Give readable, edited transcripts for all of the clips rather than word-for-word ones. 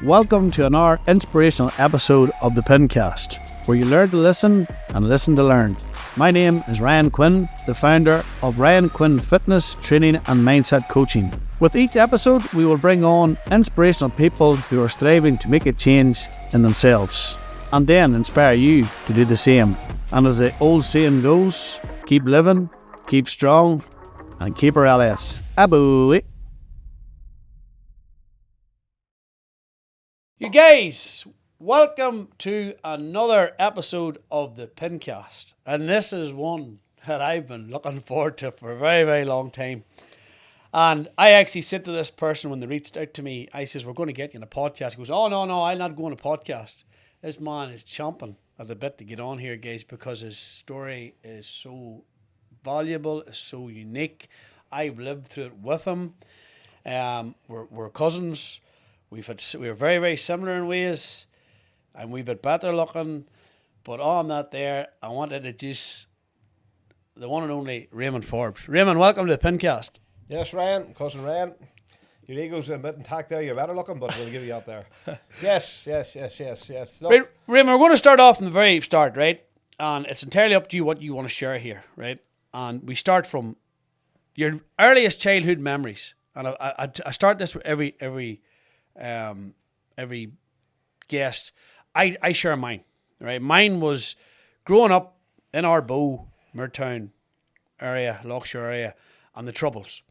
Welcome to another inspirational episode of the Pincast, where you learn to listen and listen to learn. My name is Ryan Quinn, the founder of Ryan Quinn Fitness, Training and Mindset Coaching. With each episode, we will bring on inspirational people who are striving to make a change in themselves and then inspire you to do the same. And as the old saying goes, keep living, keep strong, and keep our LS. Aboo. You guys, welcome to another episode of the Pincast. And this is one that I've been looking forward to for a very, very long time. And I actually said to this person when they reached out to me, I says, we're going to get you in a podcast. He goes, oh, no, I'll not go on a podcast. This man is chomping at the bit to get on here, guys, because his story is so valuable, it's so unique. I've lived through it with him. We're cousins. We're very, very similar in ways, and we've been better looking. But on that there, I want to introduce the one and only Raymond Forbes. Raymond, welcome to the Pincast. Yes, Ryan, cousin Ryan. Your ego's a bit intact there. You're better looking, but we'll give you out there. Yes. Right, Raymond, we're going to start off from the very start, right? And it's entirely up to you what you want to share here, right? And we start from your earliest childhood memories. And I start this with every guest. I share mine, right? Mine was growing up in Arboe, Moortown area, Lochshire area, and the Troubles,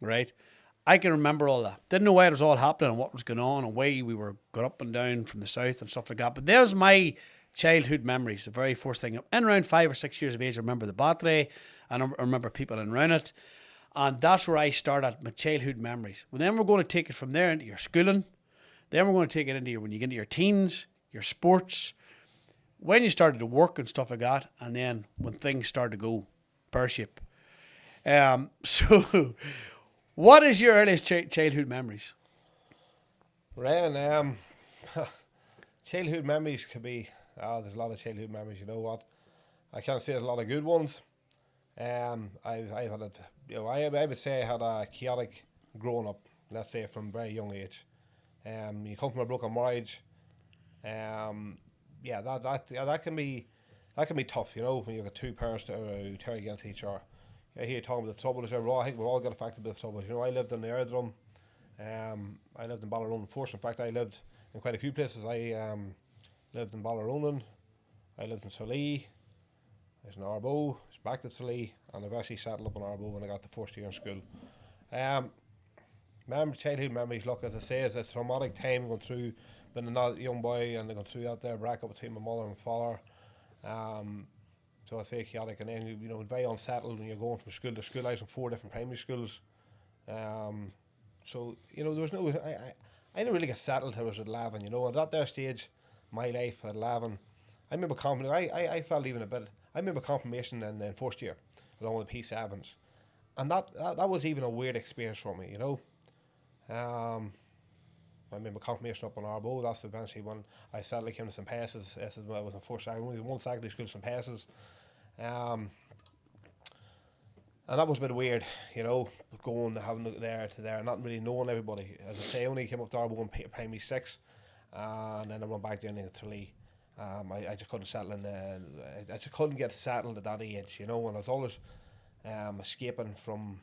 right? I can remember all that. Didn't know why it was all happening and what was going on and why we were going up and down from the south and stuff like that. But there's my childhood memories, the very first thing. In around 5 or 6 years of age, I remember the battery, and I remember people in around it. And that's where I started my childhood memories. Well, then we're going to take it from there into your schooling. Then we're going to take it into when you get into your teens, your sports, when you started to work and stuff like that, and then when things started to go pear-shaped. So, what is your earliest childhood memories? Ryan, childhood memories could be, there's a lot of childhood memories, you know what? I can't say there's a lot of good ones. I've had a, I would say I had a chaotic growing up, let's say from a very young age. You come from a broken marriage. That can be tough, you know, when you've got two parents who turn against each other. I hear you talking about the troubles. I think we've all got affected by the troubles. You know, I lived in the Airdrum. I lived in Ballyronan first. In fact, I lived in quite a few places. I lived in Ballyronan. I lived in Tralee. I was in Arboe. I was back to Tralee, and I've actually settled up in Arboe when I got the first year in school. Childhood memories, look, as I say, it's a traumatic time going through, being a young boy and going through that there breakup between my mother and father. So I say chaotic, and then you know, very unsettled when you're going from school to school. I was in 4 different primary schools. So you know, there was no, I didn't really get settled till I was at 11. You know, at that there stage, my life at 11, I remember I felt even a bit. I remember confirmation in first year, along with P7s, and that was even a weird experience for me. You know. I remember confirmation up on Arboe. That's eventually when I sadly came to St. Paces. I was in first. I only one secondary school, St. Paces. And that was a bit weird, you know, going having there to there, not really knowing everybody. As I say, I only came up to Arboe in primary 6, and then I went back down into Tralee. I just couldn't settle in. I just couldn't get settled at that age, you know. And I was always escaping from.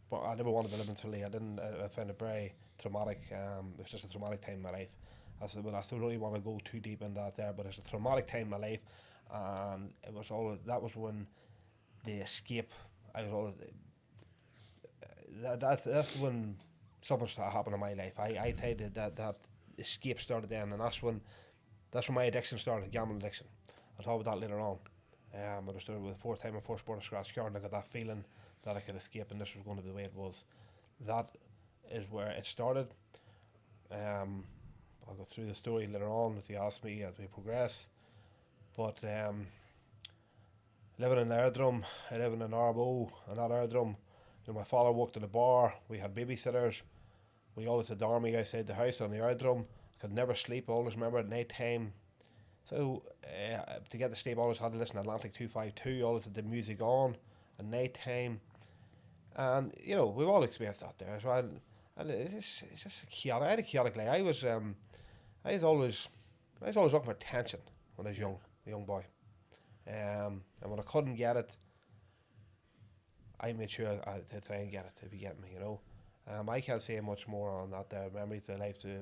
But I never wanted to live in Tralee. I found it very traumatic. It was just a traumatic time in my life. I said, well, I still really want to go too deep into that there, but it's a traumatic time in my life, and it was all. That was when the escape. That's when something started happening in my life. I tell you that escape started then, and that's when my addiction started, gambling addiction. I'll talk about that later on. But I started with the 4th time in first sport of scratch card, and I got that feeling that I could escape, and this was going to be the way it was. That is where it started. I'll go through the story later on if you ask me as we progress. But living in Airdrum, living in Arboe, and that Airdrum, you know, my father worked at a bar. We had babysitters. We always had the army outside the house on the Airdrum. Could never sleep. Always remember at night time. So to get to sleep, I always had to listen to Atlantic 252. Always had the music on at night time. And you know, we've all experienced that there as well. And it's just chaotic. I had a chaotic life. I was I was always looking for attention when I was a young boy. And when I couldn't get it, I made sure to try and get it, if you get me, you know. I can't say much more on that there. Memories of life, the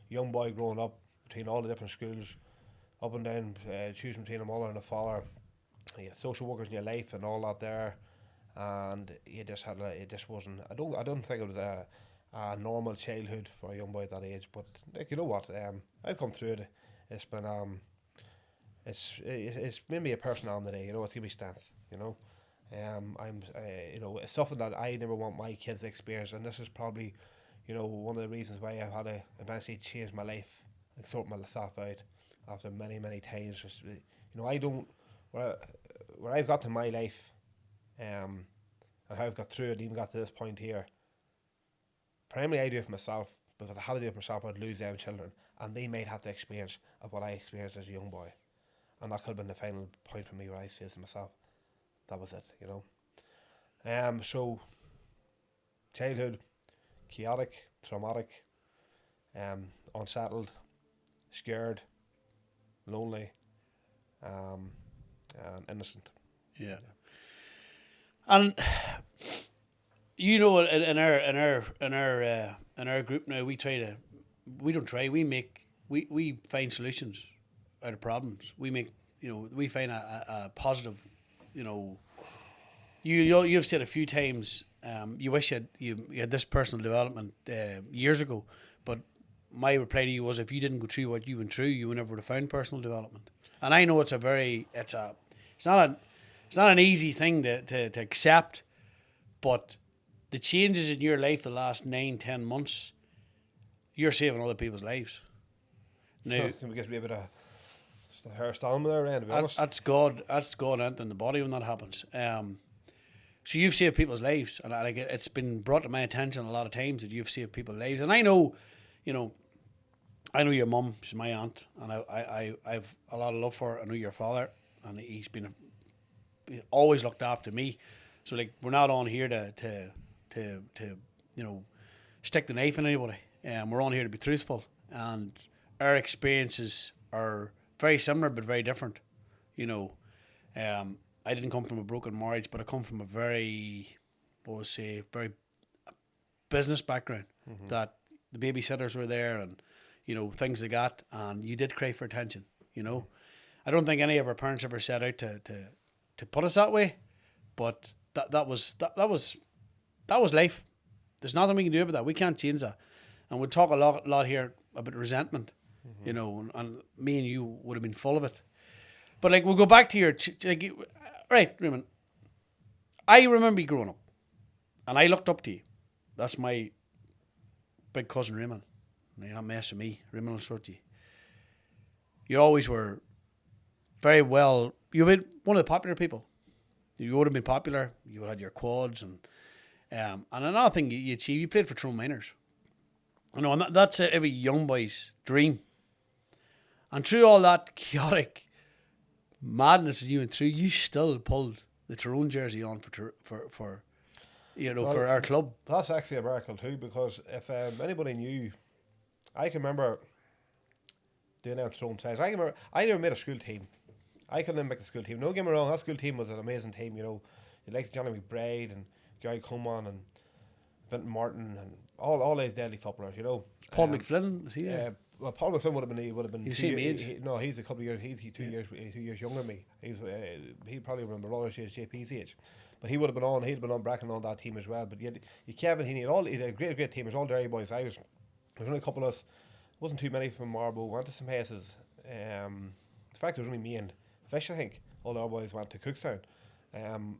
young boy growing up between all the different schools, up and down, choosing between a mother and a father. You had social workers in your life and all that there, and you just had it just wasn't. I don't think it was a normal childhood for a young boy at that age. But like, you know what, I've come through it. It's been it's made me a person I am today. You know, it's given me strength. You know. You know, it's something that I never want my kids to experience, and this is probably, you know, one of the reasons why I've had to eventually change my life and sort myself out after many times. Just, you know, I don't where I've got to my life, and how I've got through it, even got to this point here. Primarily, I do it for myself because I had to do it for myself. I'd lose them children, and they might have the experience of what I experienced as a young boy, and that could have been the final point for me where I says to myself, that was it, you know. So childhood, chaotic, traumatic, unsettled, scared, lonely, and innocent. Yeah. And you know, in our group now, we find solutions out of problems. We find a positive. You know, you've said a few times, you wish you had this personal development years ago, but my reply to you was, if you didn't go through what you went through, you would never have found personal development. And I know it's not an easy thing to accept, but the changes in your life the last 9-10 months, you're saving other people's lives. Now, Can we get a bit of hair stamina there, to be honest? That's God entering the body when that happens. So you've saved people's lives, and it's been brought to my attention a lot of times that you've saved people's lives. And I know, you know, I know your mum. She's my aunt, and I've a lot of love for her. I know your father, and he's always looked after me. So like, we're not on here to you know, stick the knife in anybody. We're on here to be truthful, and our experiences are very similar but very different. You know, I didn't come from a broken marriage, but I come from a very business background. Mm-hmm. That the babysitters were there, and you know, things they got, and you did crave for attention. You know, I don't think any of our parents ever set out to put us that way, but that was life. There's nothing we can do about that. We can't change that, and we'll talk a lot here about resentment. Mm-hmm. You know, and me and you would have been full of it. But like, we'll go back to your right, Raymond. I remember you growing up, and I looked up to you. That's my big cousin Raymond. You're not messing with me. Raymond will sort you. You always were very well. You were one of the popular people. You would have been popular. You had your quads, and another thing you achieved. You played for Tyrone Miners. You know, and that's every young boy's dream. And through all that chaotic madness that you went through, you still pulled the Tyrone jersey on for you know, for our club. That's actually a miracle too, because if anybody knew, I can remember doing that Tyrone sides. I never made a school team. I couldn't make a school team. Don't get me wrong, that school team was an amazing team. You know, you like Johnny McBride and Gary Coman and Vinton Martin and all these deadly footballers. You know, Paul McFlynn, was he there? Well, Paul McFlynn would have been. He's same age. No, he's a couple of years. He's 2 years younger than me. He probably remember all his JP's age, but he would have been on. He'd been on Bracken on that team as well. But you Kevin, he had a great team. It was all Derry boys. There was only a couple of us. Wasn't too many from Marlborough. Went to some places. In fact, it was only me and Fish. I think all the other boys went to Cookstown. When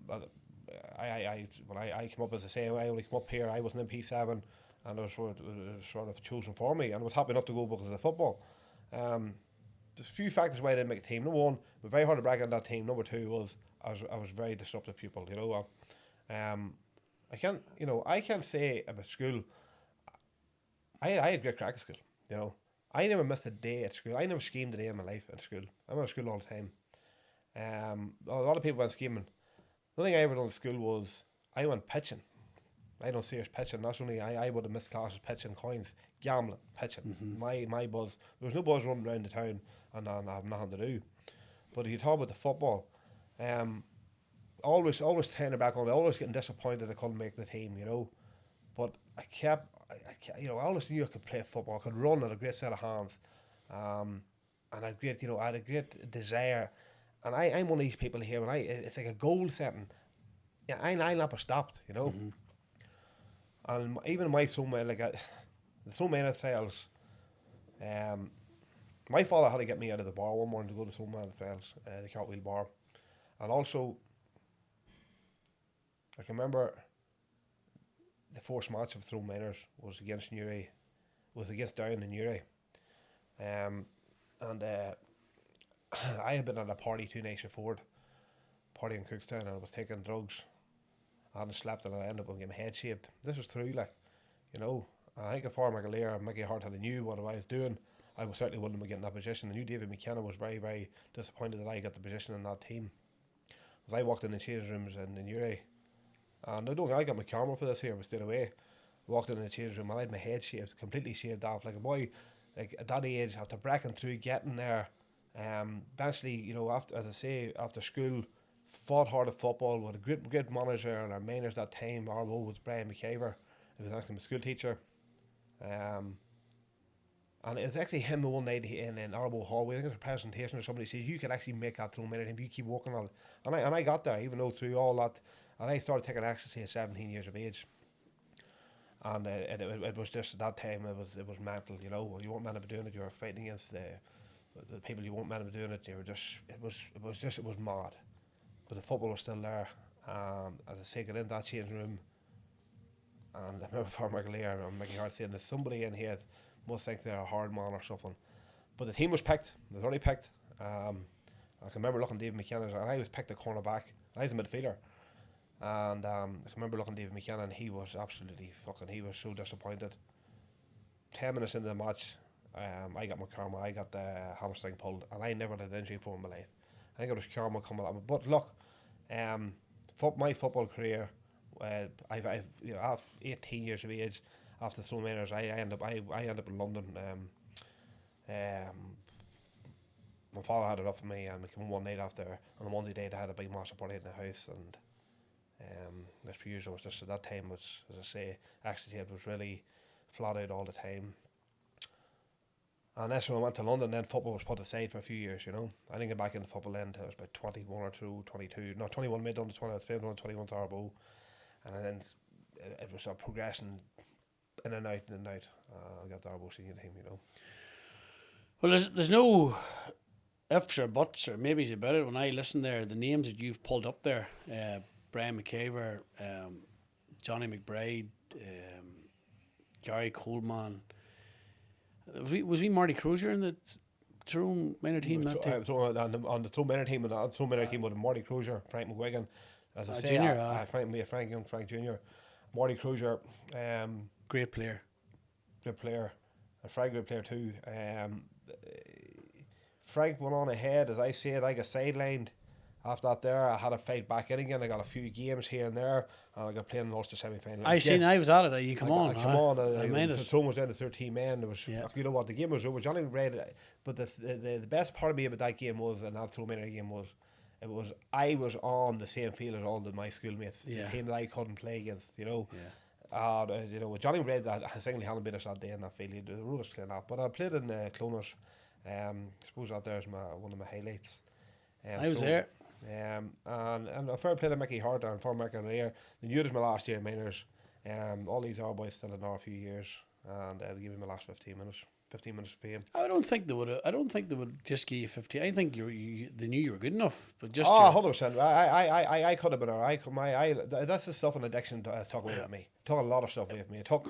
I came up, as I say, I only came up here. I wasn't in P7. And it was sort of chosen for me, and I was happy enough to go because of the football. There's a few factors why I didn't make a team. Number one, it was very hard to brag on that team. Number two was I was very disruptive pupil. You know, I can't say about school. I had great crack at school. You know, I never missed a day at school. I never schemed a day in my life at school. I went to school all the time. A lot of people went scheming. The only thing I ever done at school was I went pitching. I don't see us pitching. That's only I would have missed classes pitching coins, gambling, pitching. My buzz. There was no buzz running around the town, and I have nothing to do. But if you talk about the football, always turning back on it, always getting disappointed I couldn't make the team, you know. But I you know, I always knew I could play football, I could run, I had a great set of hands, and I had great, you know, I had a great desire. And I'm one of these people here, when it's like a goal setting. Yeah, I never stopped, you know. And even my throw-man, like the throw-man trials, my father had to get me out of the bar one morning to go to throw-man trials, the cartwheel bar. And also, I can remember the first match of throw-miners was against Newry, was against Down in Newry. And I had been at a party 2 nights before, party in Cookstown, and I was taking drugs. I hadn't slept, and I ended up getting my head shaved. This was true, like, you know. I think if Farmer McAleer and Mickey Hart had knew what I was doing, I was certainly wouldn't have been getting that position. I knew David McKenna was very, very disappointed that I got the position in that team. As I walked in the change rooms in Newry, and I got my camera for this here, but stayed away. Walked in the change room, and I had my head shaved, completely shaved off, like a boy, like at that age, after breaking through, getting there. Eventually, you know, after school, fought hard at football with a great manager, and our manager that time, RO, was Brian McCaver. He was actually my school teacher. And it was actually him one night in Arbo Hallway. I think it was a presentation or somebody says you could actually make that throw minute if you keep working on it. And I got there, even though through all that, and I started taking ecstasy at 17 years of age. And it was just at that time it was mental, you know. You weren't meant to be doing it. You were fighting against the people you weren't meant to be doing it. You were just it was mad. But the football was still there. As I say, got in that changing room, and I remember Farmer McAleer and Mickey Hart saying there's somebody in here must think they're a hard man or something. But the team was picked. They was already picked. I can remember looking at David McKenna, and I was picked at cornerback. I was a midfielder. And I can remember looking at David McKenna, and he was absolutely he was so disappointed. 10 minutes into the match, I got my karma. I got the hamstring pulled, and I never had an injury for in my life. I think it was karma coming at me. But look, my football career, I've you know, after 18 years of age, after throwing minors, I end up in London. My father had enough of me, and we came one night after on a Monday night. I had a big massive party in the house, and as per usual, was just at that time was, as I say, ecstasy was really flat out all the time. And that's when I went to London. Then football was put aside for a few years, you know. I didn't get back into football then until I was about 21 or 22. No, 21 mid on the 20, I was playing on 21 Tarbo. And then it was a progression in and out. I got the Tarbo senior team, you know. Well, there's no ifs or buts or maybes about it. When I listen there, the names that you've pulled up there, Brian McCaver, Johnny McBride, Gary Coleman. Was he Marty Crozier in the Tyrone minor team that time? On the Tyrone minor team, and the Tyrone minor team with Marty Crozier, Frank McGuigan, as I say, Junior, Frank Young, Frank Junior, Marty Crozier, great player, and Frank great player too. Frank went on ahead, as I said. I got sidelined. After that there, I had to fight back in again. I got a few games here and there, and I got playing in the Ulster semi-final. I was at it. You come on. The Tyrone was down to 13 men. There was, yeah. You know what, the game was over. Johnny McBride, but the best part of me about that game was, and that Tyrone minor game was, I was on the same field as all of my schoolmates. Yeah. The team that I couldn't play against, you know. Yeah. You know, with Johnny McBride, I single-handedly beat us that day in that field. The rule was playing that, but I played in Cloners. I suppose that there's one of my highlights. I was there. And a fair play to Mickey Hart and for McAleer. They knew it was my last year in minors. All these other boys still in there a few years, and they gave me my last 15 minutes. 15 minutes of fame. I don't think they would just give you 15. I think they knew you were good enough, but just 100%. I could have been alright. That's the stuff in addiction took away with me. It took a lot of stuff away with me. It took,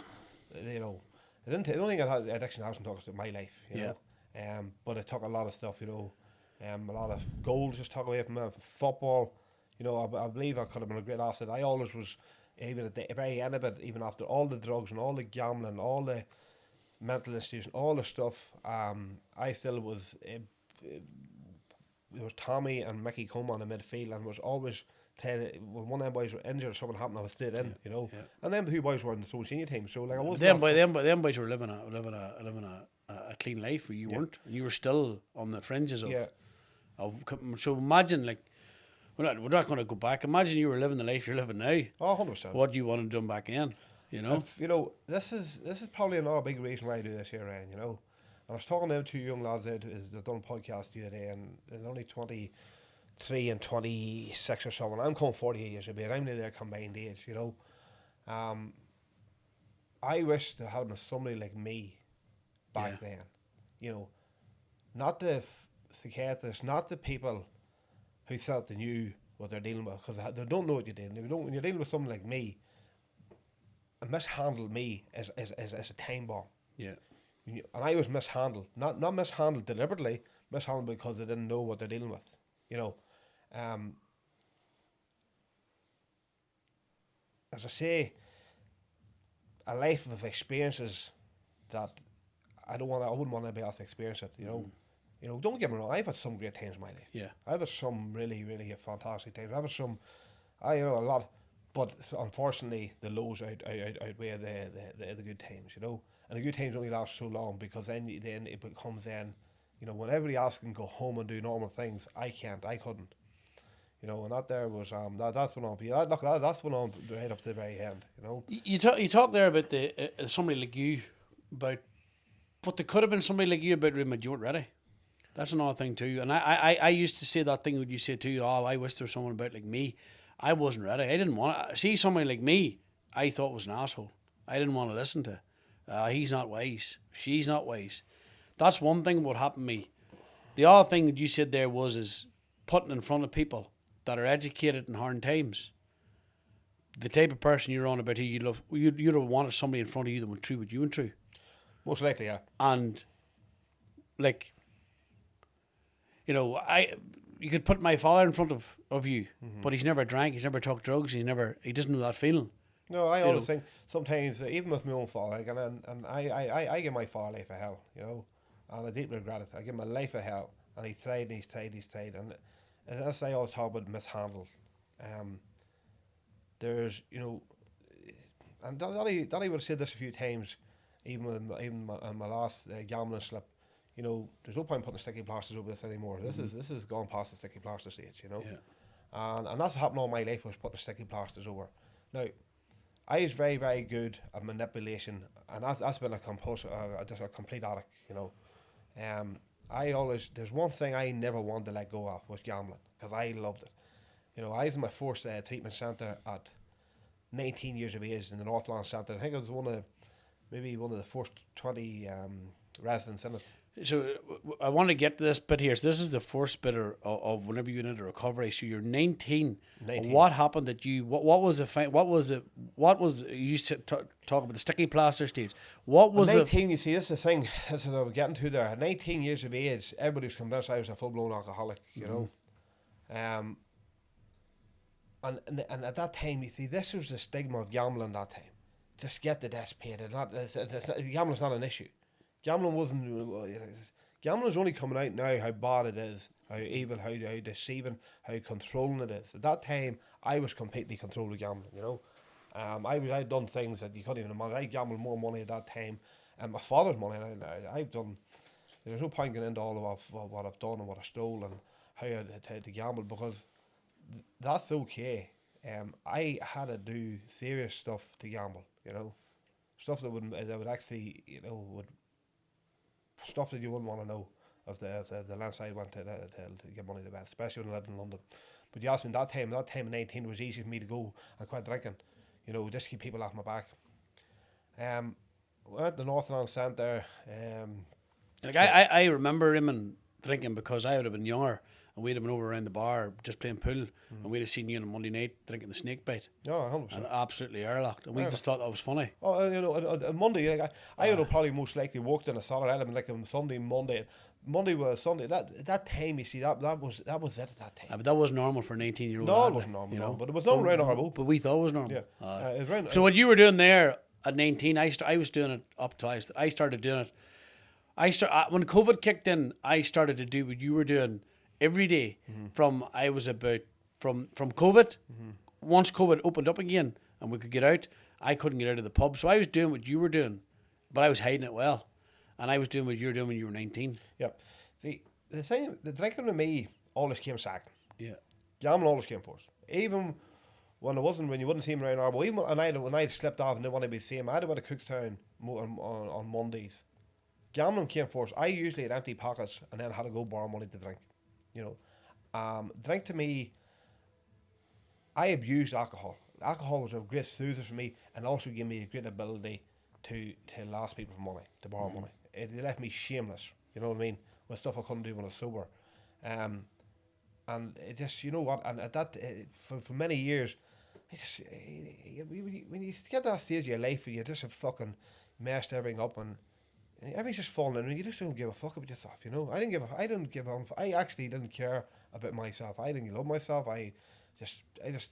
you know, I don't think addiction hasn't took my life. You know, but it took a lot of stuff. You know. A lot of goals just took away from me. Football, you know, I believe I could have been a great asset. I always was, even at the very end of it, even after all the drugs and all the gambling, all the mental institution, all the stuff, I still was, there was Tommy and Mickey Coleman in midfield, and was always when one of them boys were injured or something happened, I was stayed in, you know. Yeah. And them two boys were in the throw senior team, so like I wasn't. Them boys were living a clean life where you weren't, and you were still on the fringes of. Yeah. So imagine, like, we're not going to go back. Imagine you were living the life you're living now. Oh, 100%. What do you want to do back in? You know. You know, this is probably another big reason why I do this here, Ryan. You know, I was talking to them two young lads out. They've done a podcast the other day, and they're only 23 and 26 or so. And I'm coming 48 years of age. I'm near their combined age. You know, I wish there had been somebody like me back then. You know, not the psychiatrists, not the people who thought they knew what they're dealing with, because they don't know what you're dealing with. When you're dealing with someone like me, and mishandled me as a time bomb. Yeah. And I was mishandled, not mishandled deliberately, mishandled because they didn't know what they're dealing with. You know, as I say, a life of experiences that I wouldn't want anybody else to experience it. You know. You know, don't get me wrong, I've had some great times in my life. Yeah. I've had some really, really fantastic times. I've had some, you know, a lot, but unfortunately the lows outweigh the good times, you know. And the good times only last so long, because then it becomes you know, when everybody else can go home and do normal things, I couldn't. You know, and that there was that's went on. That's went on right up to the very end. You know. You talk there about somebody like you, but there could have been somebody like you about Raymond. You weren't ready. That's another thing too. And I used to say that thing when you say too, oh, I wish there was someone about like me. I wasn't ready. I didn't want to see somebody like me. I thought was an asshole. I didn't want to listen to. He's not wise. She's not wise. That's one thing what happened to me. The other thing that you said there is putting in front of people that are educated in hard times. The type of person you're on about who you love, you'd have wanted somebody in front of you that went through what you went through. Most likely, yeah. And like, you know, you could put my father in front of you, but he's never drank, he's never took drugs, he doesn't know that feeling. No, I always think sometimes, even with my own father, like, and I give my father life of hell, you know, and I deeply regret it. I give him a life of hell, and he tried, and as I always talk about mishandled, there's, you know, and Daddy would have said this a few times, even on my last gambling slip. You know, there's no point putting sticky plasters over this anymore. This is gone past the sticky plaster stage, you know. Yeah. And that's what happened all my life, was putting sticky plasters over. Now, I was very, very good at manipulation, and that's been just a complete addict, you know. There's one thing I never wanted to let go of, was gambling, because I loved it. You know, I was in my first treatment centre at 19 years of age in the Northland Centre. I think I was one of the first 20 residents in it. So I want to get to this bit here. So this is the first bit of whenever you went into recovery. So you're 19. What happened that you? What was you used to talk about the sticky plaster stage? What was 19? You see, this is the thing. This is what I'm getting to there. At 19 years of age, everybody was convinced I was a full blown alcoholic. You know, and at that time, you see, this was the stigma of gambling. That time, just get the debts paid. Gambling's not an issue. Gambling's only coming out now how bad it is, how evil, how deceiving, how controlling it is. At that time, I was completely controlled with gambling, you know. I'd done things that you couldn't even imagine. I gambled more money at that time, and my father's money. I've done. There's no point getting into all of what I've done and what I stole and how I had to gamble, because that's okay. I had to do serious stuff to gamble, you know, stuff that would actually, you know, stuff that you wouldn't want to know of the lengths I went to get money to bet, especially when I lived in London. But you asked me that time at 19, it was easy for me to go and quit drinking, you know, just to keep people off my back. Went to the Northland Centre. I remember him drinking, because I would have been younger, and we'd have been over around the bar just playing pool, and we'd have seen you on a Monday night drinking the snake bite. Oh, 100%. And absolutely airlocked, and we just thought that was funny. Oh, you know, on Monday, like, I would have probably most likely walked in a Saturday element, like on Sunday, Monday was Sunday. That time, you see, that was it at that time. But that was normal for a 19-year-old. No, it wasn't normal, you know, but it was normal around our boat. But we thought it was normal. Yeah. So what you were doing there at 19, I was doing it up till I started doing it. When COVID kicked in, I started to do what you were doing every day. From I was about from COVID. Once COVID opened up again and we could get out, I couldn't get out of the pub. So I was doing what you were doing, but I was hiding it well. And I was doing what you were doing when you were 19. Yeah. The thing, the drinking with me always came second. Yeah. Gambling always came first. Even when you wouldn't see him around Arbo, even when I'd slipped off and didn't want to be seen him, I'd have went to Cookstown on Mondays. Gambling came first. I usually had empty pockets and then had to go borrow money to drink. You know, drink to me, I abused alcohol. Alcohol was a great soother for me and also gave me a great ability to last people for money, to borrow money. It left me shameless, you know what I mean, with stuff I couldn't do when I was sober. And it just, you know what, and at that, for many years, when you get to that stage of your life where you just have fucking messed everything up and everything's just falling in and you just don't give a fuck about yourself, you know. I actually didn't care about myself. I didn't love myself. I just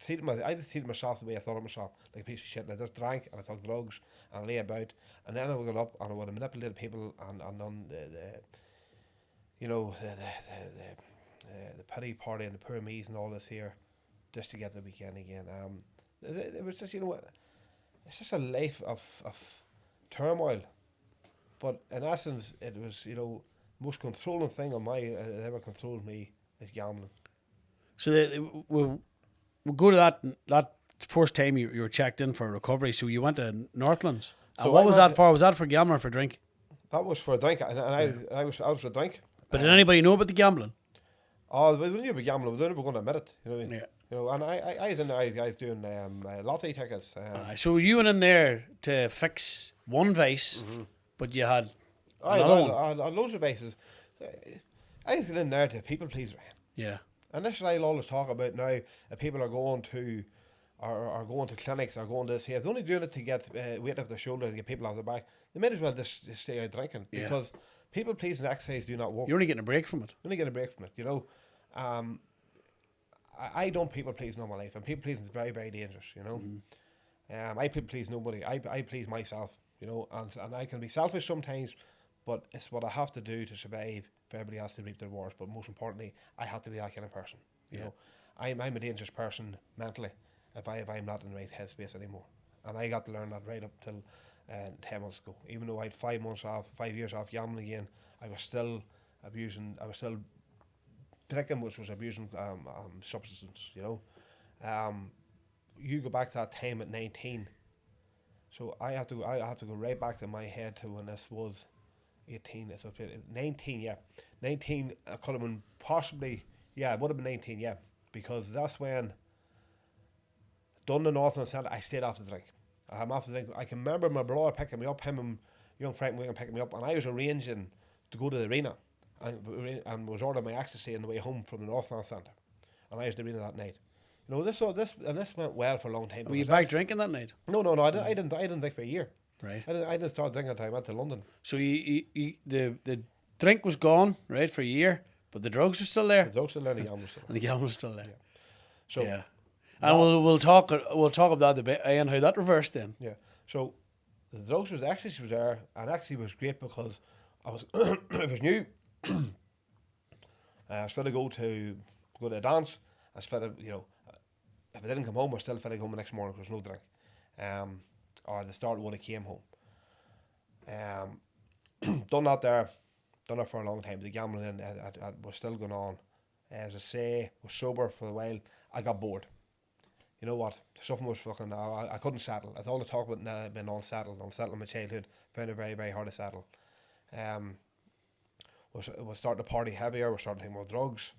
treated myself the way I thought of myself, like a piece of shit. And I just drank and I took drugs and I lay about, and then I would get up and I would have manipulated people and done the pity party and the poor me's and all this here, just to get the weekend again. It was just, you know what, it's just a life of turmoil, but in essence, it was, you know, most controlling thing on my that ever controlled me is gambling. So we'll go to that first time you were checked in for recovery. So you went to Northlands. So what was that for? Was that for gambling or for drink? That was for a drink, and I was for a drink. But did anybody know about the gambling? Oh, we knew about gambling. We were never going to admit it. You know what I mean? Yeah. You know, and I was in there. I was doing lottery tickets. So you went in there to fix one vice, but you had another one. I had loads of vices. I was in there to people pleaser. Yeah. And this is what I'll always talk about now. If people are going to, are going to clinics, or going to this here, if they're only doing it to get weight off their shoulder and get people off their back, they might as well just stay out drinking, because people pleasing exercise do not work. You're only getting a break from it. You're only getting a break from it, you know. I don't people pleasing all my life, and people pleasing is very, very dangerous, you know. I people please nobody. I please myself, you know, and I can be selfish sometimes, but it's what I have to do to survive for everybody else to reap their rewards. But most importantly, I have to be that kind of person. You know, I'm a dangerous person mentally if I'm not in the right headspace anymore. And I got to learn that right up till 10 months ago. Even though I had 5 years off gambling again, I was still drinking, which was abusing substances. You know, you go back to that time at 19. So I have to go right back to my head to when this was 18, 19, yeah. 19, I could have been possibly, yeah, it would have been 19, yeah. Because that's when, done the Northland Centre, I stayed off the drink. I'm off the drink. I can remember my brother picking me up, him and young Frank Wigan picking me up, and I was arranging to go to the arena and was ordering my ecstasy on the way home from the Northland Centre. And I was in the arena that night. You know, this went well for a long time. Were you back drinking that night? No, I didn't drink for a year. Right. I didn't start drinking until I went to London. So the drink was gone, right, for a year, but the drugs were still there. The drugs were still there, and the gambling was still there. And the gambling was still there. Yeah. So yeah. And we'll talk about that a bit and how that reversed then. Yeah. So the drugs the ecstasy was there, and ecstasy was great because I was it was new. I was fit to go to a dance. I was fit to, you know, if I didn't come home, I was still fit to go home the next morning because there was no drink. Or at the start when I came home. Done that for a long time. The gambling was still going on. As I say, was sober for a while. I got bored. You know what? Something was fucking. I couldn't settle. That's all the talk about now. Been unsettled in my childhood. Found it very, very hard to settle. Was starting to party heavier. Was starting to take more drugs,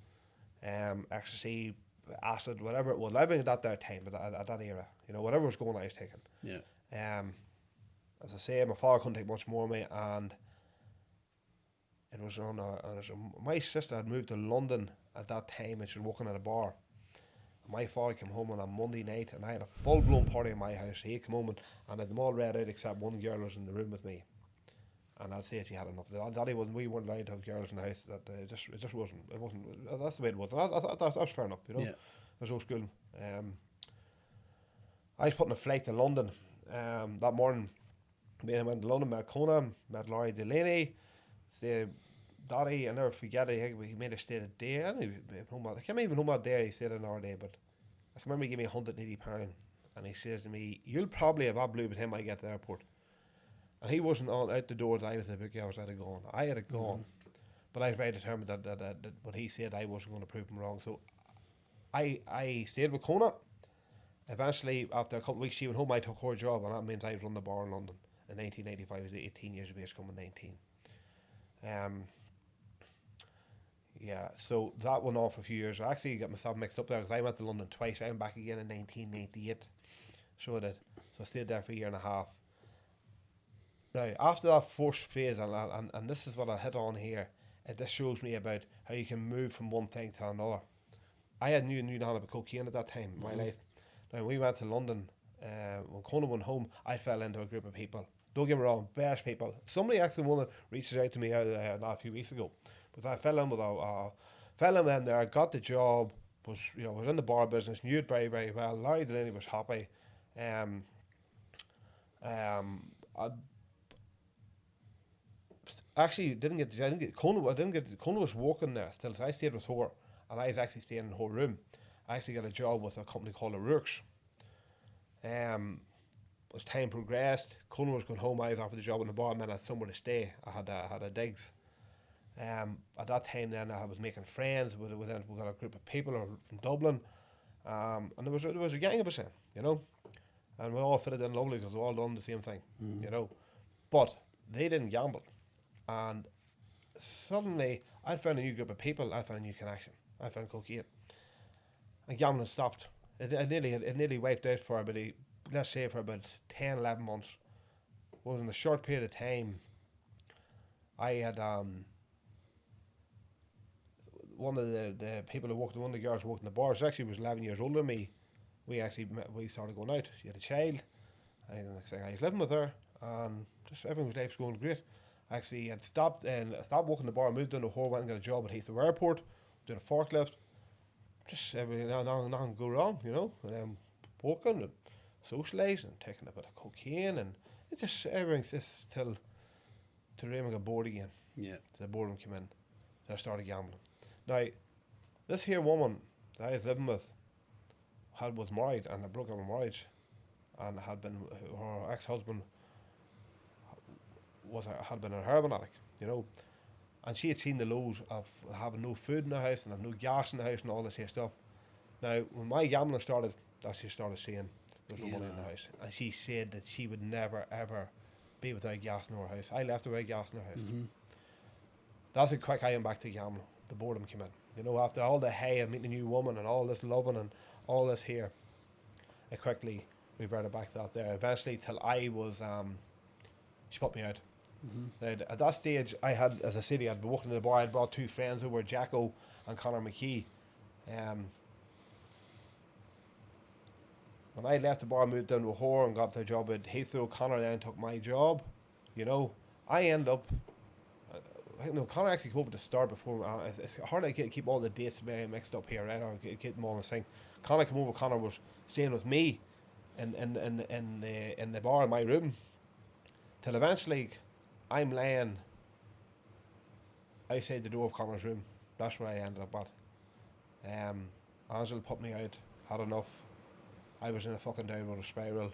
ecstasy, acid, whatever it was. Living at that time, at that era, you know, whatever was going on, I was taking. Yeah. As I say, my father couldn't take much more of me, and it was my sister had moved to London at that time, and she was working at a bar. And my father came home on a Monday night, and I had a full-blown party in my house. He came home and had them all read out except one girl was in the room with me. And I'd say she had enough. Daddy we weren't allowed to have girls in the house. That it just wasn't. That's the way it was. And that's fair enough, you know. Yeah. There's no school. I was putting a flight to London that morning. I went to London, met Conan, met Laurie Delaney. They Daddy, I never forget it. He made us stay a day. I can't even home that day. He stayed another day, but I can remember he gave me £180, and he says to me, "You'll probably have a blue with him when I get to the airport." And he wasn't on out the door that I was the big hours I'd have gone. I had gone, but I was very determined that what he said I wasn't going to prove him wrong. So I stayed with Kona. Eventually, after a couple of weeks, she went home. I took her job, and that means I was running the bar in London in 1985. I was 18 years of age, coming 19. Yeah, so that went off a few years. I actually got myself mixed up there because I went to London twice. I went back again in 1998. So I did. So I stayed there for a year and a half. Now, after that first phase, and this is what I hit on here, it just shows me about how you can move from one thing to another. I had knew nothing about cocaine at that time in my life. Now, when we went to London, when Conan went home, I fell into a group of people. Don't get me wrong, best people. Somebody actually reached out to me a few weeks ago, but I fell in with a fell in there, got the job, was in the bar business, knew it very, very well. Larry Delaney was happy. Actually, Conan was working there still, so I stayed with her, and I was actually staying in her room. I actually got a job with a company called the Rooks. As time progressed, Conan was going home. I was offered the job in the bar, and then I had somewhere to stay. I had a digs. At that time, then I was making friends. We got a group of people from Dublin, and there was a gang of us in, and we all fitted in lovely because we all done the same thing, But they didn't gamble, and suddenly I found a new group of people. I found a new connection. I found cocaine, and gambling stopped. It nearly wiped out for about let's say for about 10, 11 months. Well, in a short period of time, I had one of the people who worked, one of the girls who worked in the bars, actually was 11 years older than me. We started going out. She had a child, and the next thing I was living with her, and just everything's life's going great. Actually, I'd stopped working the bar, moved down to Hull, went and got a job at Heathrow Airport, doing a forklift. Just everything, nothing go wrong, working and socialising, taking a bit of cocaine, and it just everything's just till Raymond got bored again. Yeah. The boredom came in. Then I started gambling. Now, this here woman that I was living with was married, and I broke up my marriage, and her ex-husband had been a heroin addict, and she had seen the lows of having no food in the house and having no gas in the house and all this here stuff. Now, when my gambling started, she started seeing there was no money in the house, and she said that she would never ever be without gas in her house. I left her without gas in her house. That's how quick I am back to gambling. The boredom came in. After all the hay of meeting a new woman and all this loving and all this here, I quickly reverted back to that there. Eventually, till I was, she put me out. Now, at that stage, I had, as I said, I'd been working in the bar. I'd brought two friends over, Jacko and Conor McKee. When I left the bar, moved down to Lahore and got the job at Heathrow, Conor then took my job. I end up. Conor actually came over to start before. It's hard to keep all the dates mixed up here, right? Or get them all in sync. Conor came over. Conor was staying with me in the bar in my room. Till eventually, I'm laying outside the door of Conor's room. That's where I ended up at. Angela put me out. Had enough. I was in a fucking downward spiral.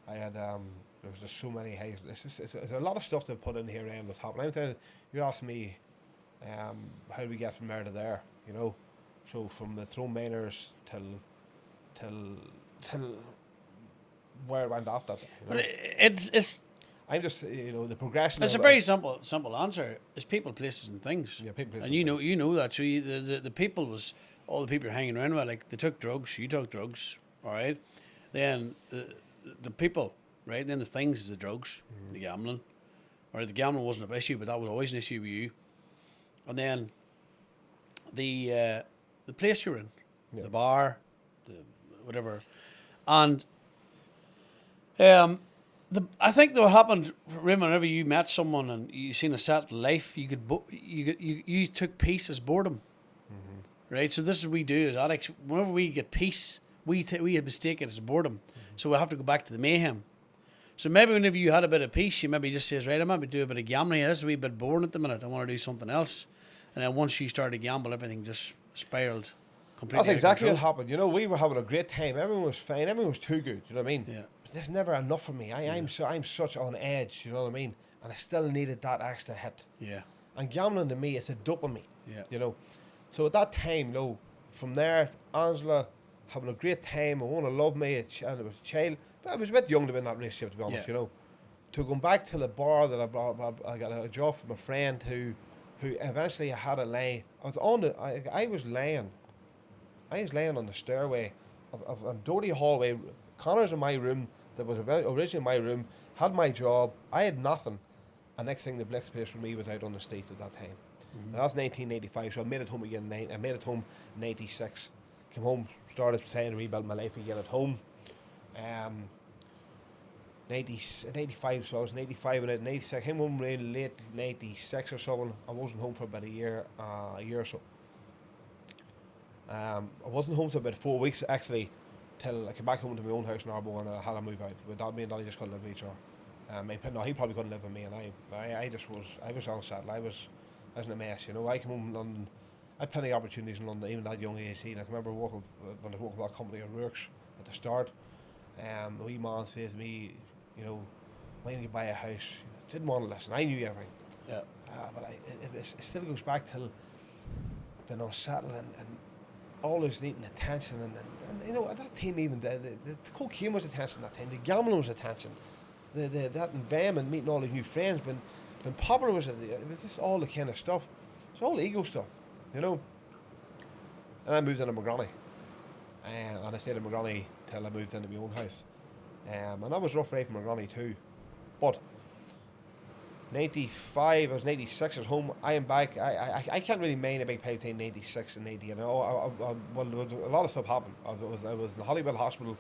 I had there was just so many highs. It's a lot of stuff to put in here and what's happening. You're asking me how do we get from there to there, So from the throne miners till where it went after that. But it's I'm just the progression. It's a very simple answer. It's people, places, and things. Yeah, people, places, and you know that. So the people was all the people you're hanging around with. Like they took drugs, you took drugs, all right. Then the people, right. Then the things is the drugs, the gambling. All right, the gambling wasn't an issue, but that was always an issue with you. And then the place you're in, the bar, the whatever, and I think that what happened, Raymond, whenever you met someone and you seen a set life, you took peace as boredom, right? So this is what we do as addicts. Whenever we get peace, we mistake it as boredom. So we have to go back to the mayhem. So maybe whenever you had a bit of peace, you maybe just says, right, I maybe do a bit of gambling. This is a wee bit boring at the minute. I want to do something else. And then once you started to gamble, everything just spiraled completely. That's exactly out what of happened. You know, we were having a great time. Everyone was fine. Everyone was too good. You know what I mean? Yeah. But there's never enough for me. I'm such on edge. You know what I mean? And I still needed that extra hit. Yeah. And gambling to me, it's a dopamine. Yeah. You know. So at that time, from there, Angela having a great time. I want to love me. And it was a child. But I was a bit young to be in that relationship, to be honest. Yeah. You know. To go back to the bar that I got a job from a friend who eventually had a lie. I was laying on the stairway of a dirty hallway. Connor's in my room, that was originally my room, had my job. I had nothing. And next thing, the blitz place for me was out on the street at that time. Mm-hmm. Now, that's 1985, so I made it home again. I made it home in 96. Came home, started trying to rebuild my life again at home. 85, so I was in 85 and in 86. I came home in late 96 or so. I wasn't home for about a year or so. I wasn't home for about 4 weeks actually, till I came back home to my own house in Arbo and I had to move out. With me and Dolly just couldn't live with each other. No, he probably couldn't live with me, and I was unsettled. I was in a mess, you know. I came home from London. I had plenty of opportunities in London, even at that young age. And I can remember working when I worked with that company at Rourke's at the start. The wee man says to me, you know, when you buy a house, didn't want to listen. I knew everything. Yeah. But it still goes back to being unsettled and always needing attention. And you know, at that time, even the cocaine was attention that time. The gambling was attention. That environment, meeting all these new friends, when popular was it was just all the kind of stuff. It's all ego stuff, you know. And I moved into McGranny. And I stayed in McGranny till I moved into my own house. And that was rough ride for McGranny too. But 95, I was 96, I was home. I am back. I can't really mind a big pay between 96 and 80. You know, well, there was a lot of stuff happened. I was in the Hollywood Hospital.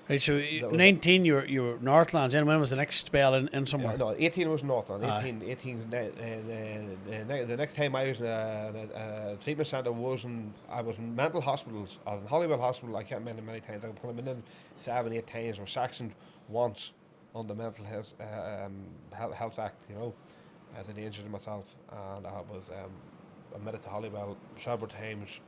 Right, so 19, you were Northlands. And when was the next spell in somewhere? No, 18 was Northland. 18 the next time I was in a treatment centre I was in mental hospitals. I was in Hollywood Hospital. I can't remember many times. I've been in 7, 8 times. I was sanctioned once on the Mental Health Act, you know, as an injured myself, and I was admitted to Hollywood several times.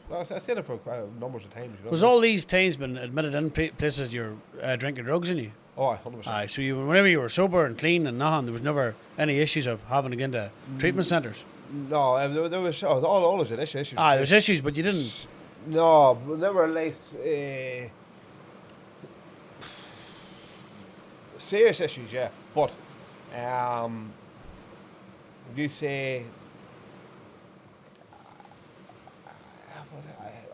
I stayed there for numbers of times. You know. Was all these times been admitted in places you're drinking drugs in you? Oh, 100%. Aye, so whenever you were sober and clean and nothing, there was never any issues of having to go into treatment centres? No, there was always an issue. There's issues, but you didn't. No, never like serious issues, yeah. But you say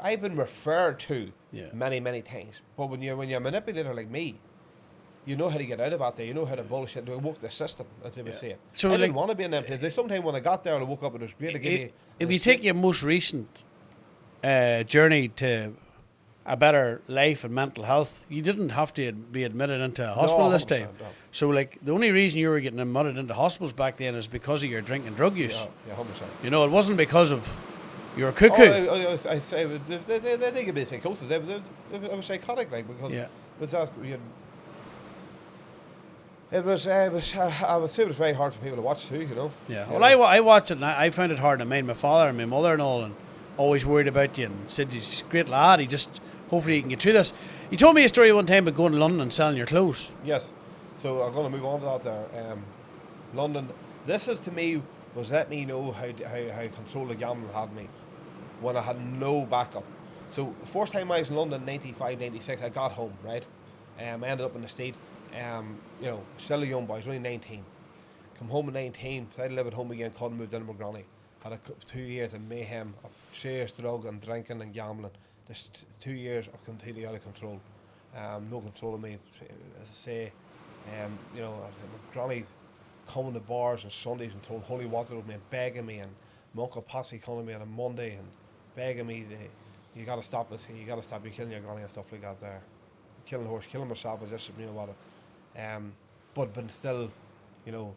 I've been referred to many times. But when you're a manipulator like me, you know how to get out of that there. You know how to bullshit, to work the system, as they would say. So I didn't want to be in them places. Sometimes when I got there and I woke up, it was great to give me. If you take your most recent journey to a better life and mental health, you didn't have to be admitted into a hospital this time. No. So, like, the only reason you were getting admitted into hospitals back then is because of your drink and drug use. Yeah, 100%. You know, it wasn't because of your cuckoo. I say they could be psychosis. They were psychotic, like, because with that, it was. I would say it was very hard for people to watch too. You know. Yeah. Well, I watched it and I found it hard to mind my father and my mother and all, and always worried about you and said he's a great lad. He just hopefully he can get through this. You told me a story one time about going to London and selling your clothes. Yes. So I'm going to move on to that there. London. This is to me was let me know how control the gambling had me when I had no backup. So the first time I was in London, 95, 96, I got home, right? I ended up in the state. You know, still a young boy, I was only 19. Come home at 19, decided to live at home again, couldn't move down to McGranny. Had 2 years of mayhem, of serious drug and drinking and gambling. This 2 years of completely out of control. No control of me, as I say. You know, McGranny coming to bars on Sundays and throwing holy water over me and begging me, and my Uncle Patsy coming to me on a Monday and begging me, you got to stop this, you got to stop, you're killing your granny and stuff like that there. Killing a horse, killing myself, I just, you know what. But still, you know,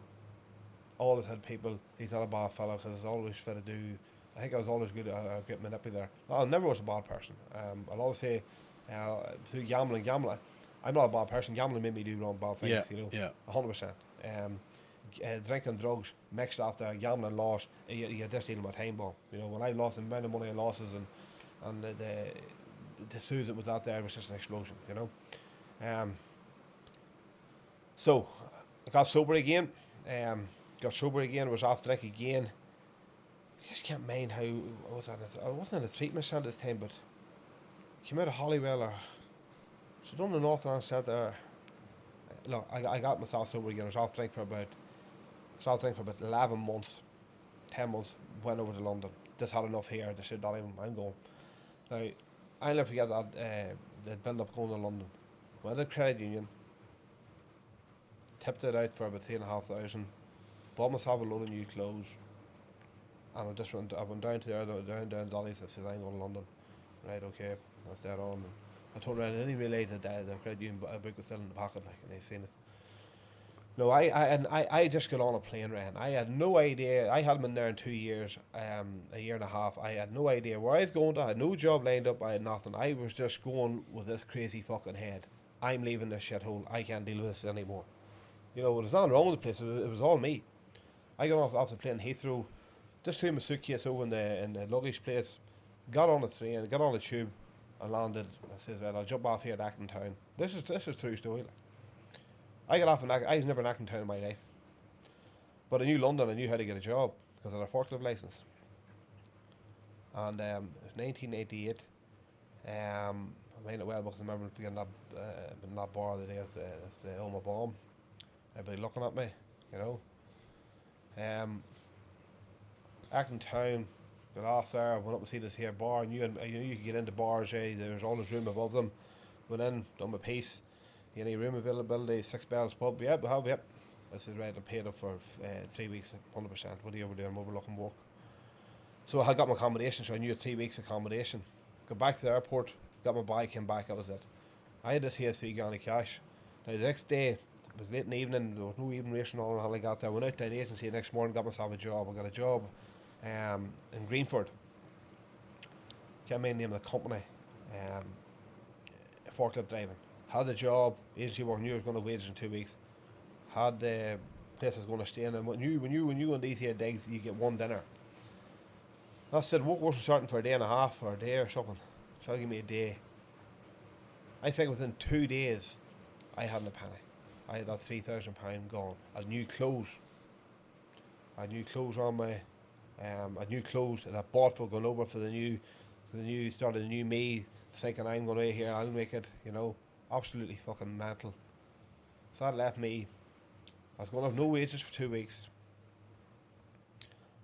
always had people, he's not a bad fellow because he's always fit to do. I think I was always good, a great manipulator. I never was a bad person. I'll always say, through gambling, I'm not a bad person. Gambling made me do wrong bad things, Yeah, you know, yeah. 100%. Drinking, drugs, mixed after gambling, loss, you're just dealing with time bomb. You know, when I lost the amount of money I losses and the sues that was out there, it was just an explosion, you know. Um, so I got sober again. Was off drink again. I just can't mind how I wasn't in a treatment centre at the time, but came out of Hollywell or so down the Northland Centre. Look, I got myself sober again. I was off drink for about 11 months, 10 months. Went over to London. Just had enough here. They said, "Darling, I'm going." Now, I'll never forget that the build up going to London. Went to the credit union, tipped it out for about 3,500. Bought myself a load of new clothes, and I went down to down Dolly's. I said, "I'm going to London." Right, okay, that's dead on. And I told her I didn't realise that the credit union book was still in the pocket, like, and they seen it. No, I just got on a plane, Ryan. I had no idea. I hadn't been there in 2 years, a year and a half. I had no idea where I was going to. I had no job lined up. I had nothing. I was just going with this crazy fucking head. I'm leaving this shithole. I can't deal with this anymore. You know, there's nothing wrong with the place. It was all me. I got off the plane in Heathrow, just threw my suitcase over in the luggage place, got on the train, got on the tube, and landed. I said, "Well, I'll jump off here at Acton Town." This is true story. Like. I got off in I was never in Acton Town in my life, but I knew London. I knew how to get a job because I had a forklift license. And it was 1988. I mean it well because I remember being in that bar the day of the Oma bomb. Everybody looking at me, you know. Acton Town, got off there, went up to see this here bar. I knew you could get into bars. There was always room above them. Went in, done my piece. Any room availability, 6 bells pub. Yep, we have, yep. I said, right, I paid up for 3 weeks, 100%. What are you overdoing? I'm overlooking work. So I got my accommodation, so I knew 3 weeks accommodation. Got back to the airport, got my bag, came back, that was it. I had this here 3 grand of cash. Now the next day, it was late in the evening, there was no evening ration or how I got there. Went out to the agency the next morning, got myself a job. I got a job in Greenford. Can't remember the name of the company. Forklift driving. Had the job, agency work, knew I was going to wages in 2 weeks. Had the place I was going to stay in, and when you go on these here digs, you get one dinner. I said work wasn't starting for a day and a half or a day or something. So I'll give me a day. I think within 2 days, I hadn't a penny. I had that £3,000 gone. I had new clothes. I had new clothes on me. I had new clothes that I bought for going over for the new started a new me, thinking I'm going to be here, I'll make it, you know. Absolutely fucking mental. So that left me. I was going to have no wages for 2 weeks.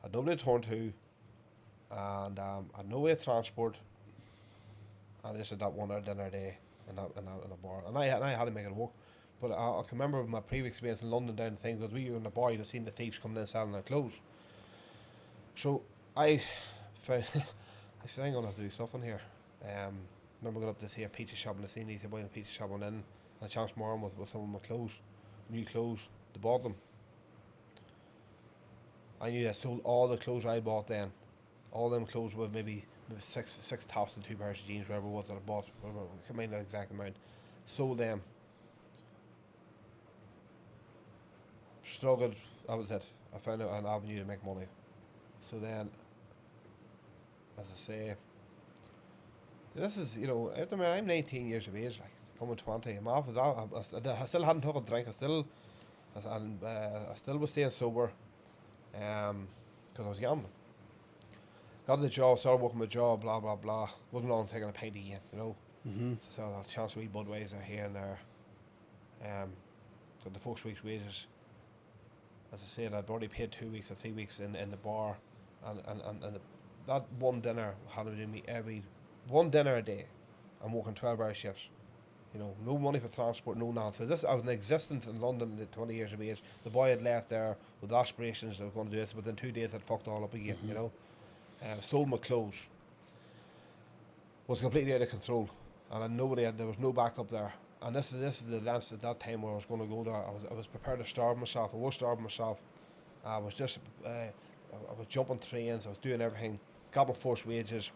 I had nobody to turn to, and I had no way of transport. And I just had that 1 hour dinner a day in a bar, and I had to make it work. But I can remember my previous experience in London down things because we were in the bar, you'd have seen the thieves coming in selling their clothes. So I found I said I'm gonna have to do something here. Remember going up to this here pizza shop and I seen these buying a pizza shop and in and I chanced my arm with some of my clothes, new clothes. They bought them. I knew I sold all the clothes I bought then. All them clothes were maybe six tops and 2 pairs of jeans, whatever it was that I bought. Whatever, I can't remember the exact amount. Sold them. Struggled. That was it. I found an avenue to make money. So then, as I say, this is, you know, I'm 19 years of age, like, coming 20. I'm off. I still hadn't took a drink. I still was staying sober, because I was gambling. Got the job, started working my job, blah blah blah. Wasn't long taking a pint again, you know. Mm-hmm. So I had a chance to eat Budweiser here and there. Got the first week's wages. As I said, I'd already paid 2 weeks or 3 weeks in the bar, and that one dinner had to do me one dinner a day. I'm working 12-hour shifts. You know, no money for transport, no nonsense. I was in existence in London at 20 years of age. The boy had left there with aspirations of going to do this. Within 2 days, I'd fucked all up again. Mm-hmm. You know, sold my clothes. Was completely out of control, and there was no backup there. And this is the length at that time where I was going to go there. I was prepared to starve myself. I was starving myself. I was just I was jumping trains. I was doing everything. Got my first wages.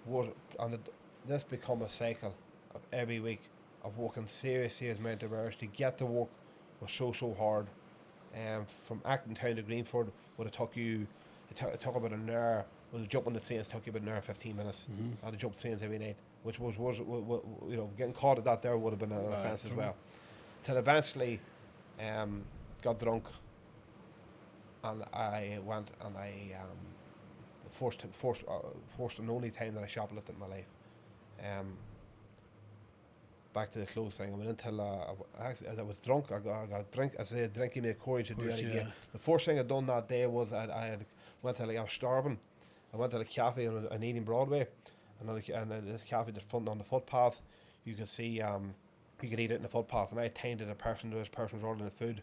This become a cycle of every week of working serious amount of hours to get to work was so hard. From Acton Town to Greenford would have took you, it took about an hour. Well, the jump on the trains took you about an hour 15 minutes. I had to jump trains every night, which was you know, getting caught at that there would have been an offence as well. Till eventually, got drunk, and I went and I forced and only time that I shoplifted in my life. Back to the clothes thing. I went until I was drunk. I got a drink. I said, drink gave me the courage to do it again. The first thing I done that day was I went to, like, I was starving. I went to the cafe on Ealing Broadway, and this cafe that's front on the footpath. You could see, you could eat it in the footpath, and I attended a person. This person was ordering the food.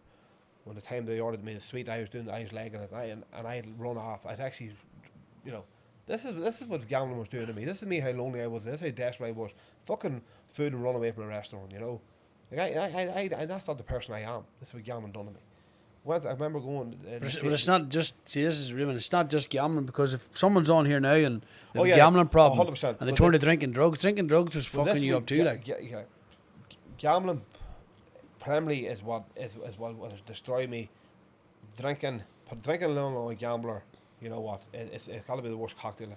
When the time they ordered me the sweet, I was legging it, and I had run off. I'd actually, you know, this is what gambling was doing to me. This is me how lonely I was. This is how desperate I was. Fucking food and run away from a restaurant, you know. Like I that's not the person I am. This is what gambling done to me. I remember going. But it's not just, see, this is Raymond. It's not just gambling, because if someone's on here now and they have a gambling problem 100%. and they turn to drinking drugs was fucking you up too. Gambling primarily is what has destroyed me. Drinking along with a gambler, you know what? It's got to be the worst cocktail.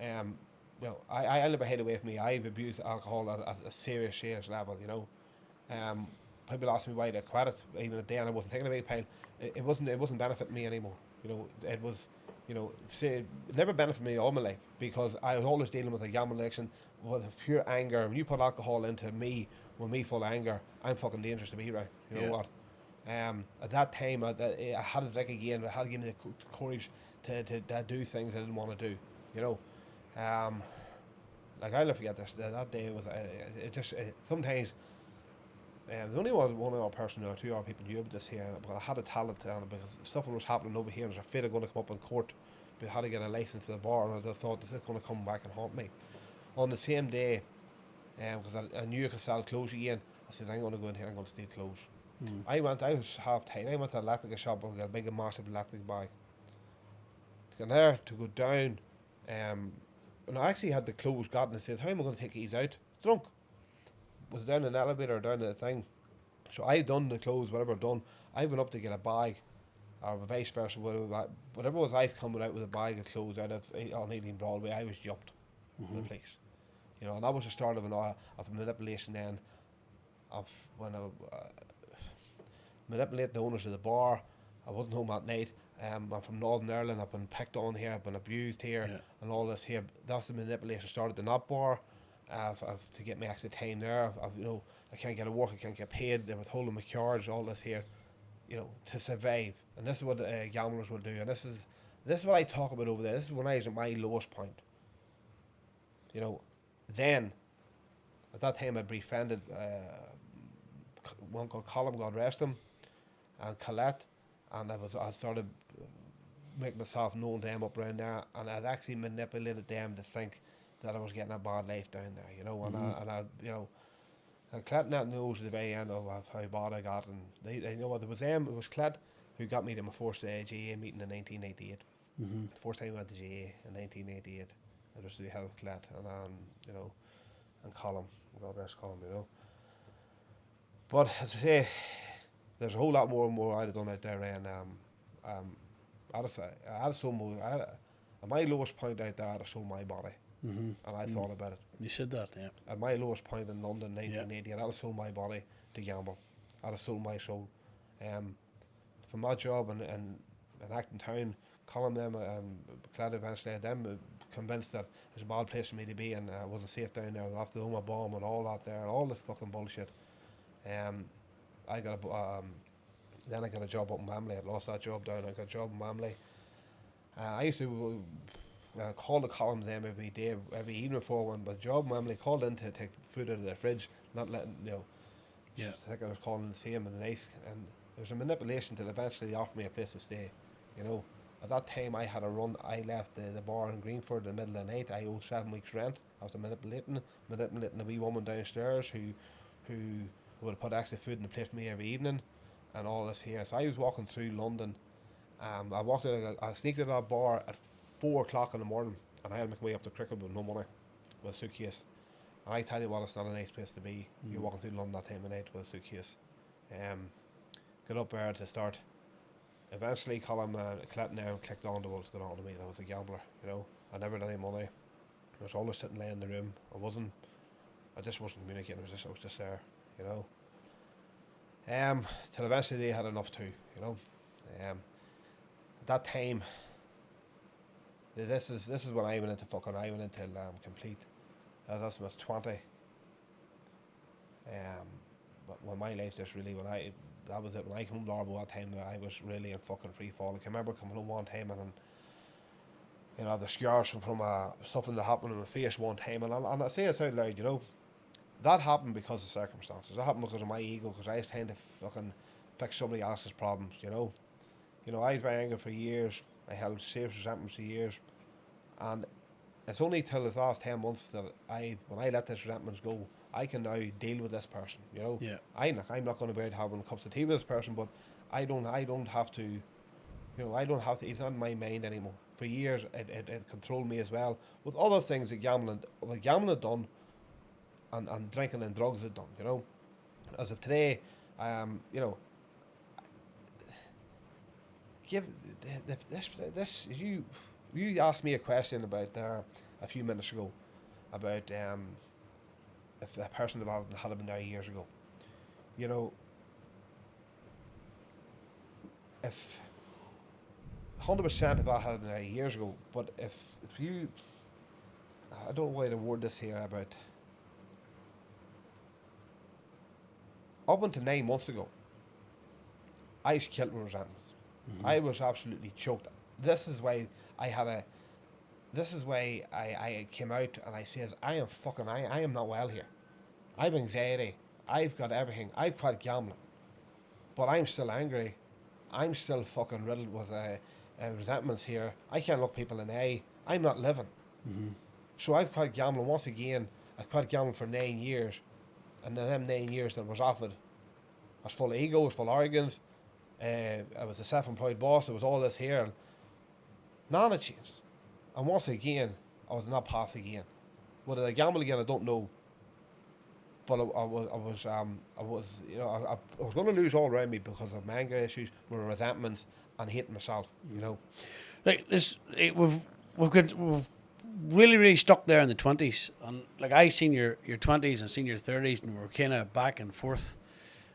You know, I never hid away from me. I've abused alcohol at a serious level. You know, people ask me why I quit it. Even a day, and I wasn't taking a big pile. It wasn't benefiting me anymore. You know, it was, you know, it never benefited me all my life, because I was always dealing with a gambling addiction with pure anger. When you put alcohol into me, with me full of anger, I'm fucking dangerous to be around. You know what? At that time, I had to drink again. I had to give me the courage to do things I didn't want to do. You know, like, I'll never forget this. That day was sometimes. There's only one other person or two other people knew about this here, but I had a talent on it, because something was happening over here, and I was afraid of going to come up in court. But I had to get a license to the bar, and I thought, this is going to come back and haunt me. On the same day, because I knew I could sell clothes again, I said, I'm going to go in here, I'm going to steal clothes. I was half tight. I went to an electrical shop and got a big, massive electric bag. To get there, to go down, and I actually had the clothes got, and I said, how am I going to take these out? Drunk. Was down an elevator, down the thing. So I done the clothes, whatever I've done. I went up to get a bag, or vice versa, whatever was ice coming out with a bag of clothes out of on Ealing Broadway. I was jumped from the place. You know, and that was the start of a manipulation then, of when I manipulate the owners of the bar. I wasn't home at night. I'm from Northern Ireland. I've been picked on here. I've been abused here, and all this here. That's the manipulation started in that bar. To get me extra time there. You know, I can't get to work. I can't get paid. They're withholding my charge. All this here, you know, to survive. And this is what gamblers will do. And this is what I talk about over there. This is when I was at my lowest point. You know, then at that time I befriended one called Colin, God rest him, and Colette, and I started making myself known to them up around there, and I'd actually manipulated them to think that I was getting a bad life down there, you know, and I you know, and Colette knows at the very end of how bad I got, and they know what it was them. It was Colette who got me to my first GA meeting in 1988. The first time I went to GA in 1988. It was to be held with Colette and you know, and Colin, God rest Colin, you know. But as I say, there's a whole lot more I'd have done out there, and I had sold at my lowest point out there, I'd have sold my body. And I thought about it. You said that, yeah. At my lowest point in London, 1980, I'd have sold my body to gamble. I'd have sold my soul. From my job in Acton Town, Colin them, Clad eventually had them convinced that it's a bad place for me to be, and I wasn't safe down there. I have to own my bomb and all that there, and all this fucking bullshit. I got then I got a job up in Wembley. I lost that job down. I got a job in Wembley. I used to call the columns them every day, every evening before one. But job in Wembley, called in to take food out of the fridge, not letting, you know. Yeah. I think I was calling the same and nice, and there was a manipulation till eventually they offered me a place to stay. You know, at that time I had a run. I left the bar in Greenford in the middle of the night. I owed 7 weeks rent after manipulating the wee woman downstairs who would have put extra food in the place for me every evening, and all this here. So I was walking through London. I sneaked out of that bar at 4 o'clock in the morning, and I had to make my way up to Cricket with no money, with a suitcase. And I tell you what, it's not a nice place to be. You're walking through London that time of night with a suitcase. Get up there to start. Eventually, Colin clicked on to what's going on to me. I was a gambler, you know. I never had any money. I was always sitting there in the room. I just wasn't communicating. I was just there, you know. Till eventually they had enough too, you know. At that time, this is when I went into complete. That's when I was 20. But when my life just really, that was it. When I came home to Arbo that time, I was really in fucking free fall. I can remember coming home one time and you know, the scars from something that happened in my face one time, and I say it out loud, you know, that happened because of circumstances. That happened because of my ego, because I was trying to fucking fix somebody else's problems, you know. You know, I was very angry for years. I held serious resentments for years, and it's only till the last 10 months that when I let this resentments go, I can now deal with this person, you know. Yeah. I'm not going to be out having cups of tea with this person, but I don't have to, you know, it's not in my mind anymore. For years, it controlled me as well, with other things that gambling had done, and drinking and drugs had done, you know. As of today, you know, you asked me a question about there a few minutes ago about if a person had been there years ago, you know, if 100% if that had been there years ago, but if you, I don't know why to word this here, about up until 9 months ago, I was killed with resentment. I was absolutely choked. This is why I came out and I says, I am not well here. I have anxiety. I've got everything. I've quit gambling. But I'm still angry. I'm still fucking riddled with resentments here. I can't look people in the eye. I'm not living. So I've quit gambling once again. I quit gambling for 9 years. And in them 9 years that I was offered, I was full of ego, I was full of arrogance. I was a self-employed boss. There was all this here. And none had changed. And once again, I was in that path again. Whether I gamble again, I don't know. But I was you know, I was going to lose all around me because of my anger issues, my resentments, and hating myself. You know, like we've really stuck there in the 20s, and like I seen your 20s and seen your 30s, and we're kind of back and forth,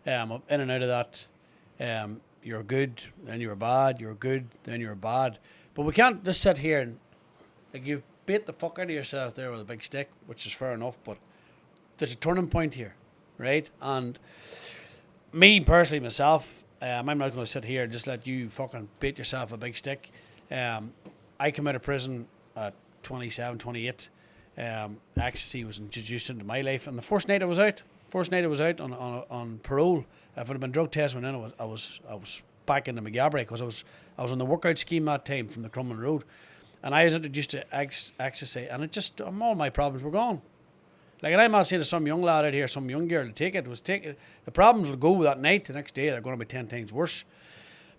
in and out of that. You're good, then you were bad. You're good, then you were bad. But we can't just sit here and like you beat the fuck out of yourself there with a big stick, which is fair enough. But there's a turning point here, right? And me personally, myself, I'm not going to sit here and just let you fucking beat yourself a big stick. I came out of prison at 27, 28. Ecstasy was introduced into my life, and the first night I was out on parole. If it had been drug test went in, I was back in the McGabry because I was on the workout scheme that time from the Crumlin Road, and I was introduced to ecstasy, and it just all my problems were gone. Like, and I'm not saying to some young lad out here, some young girl to take it. The problems will go that night. The next day they're going to be 10 times worse.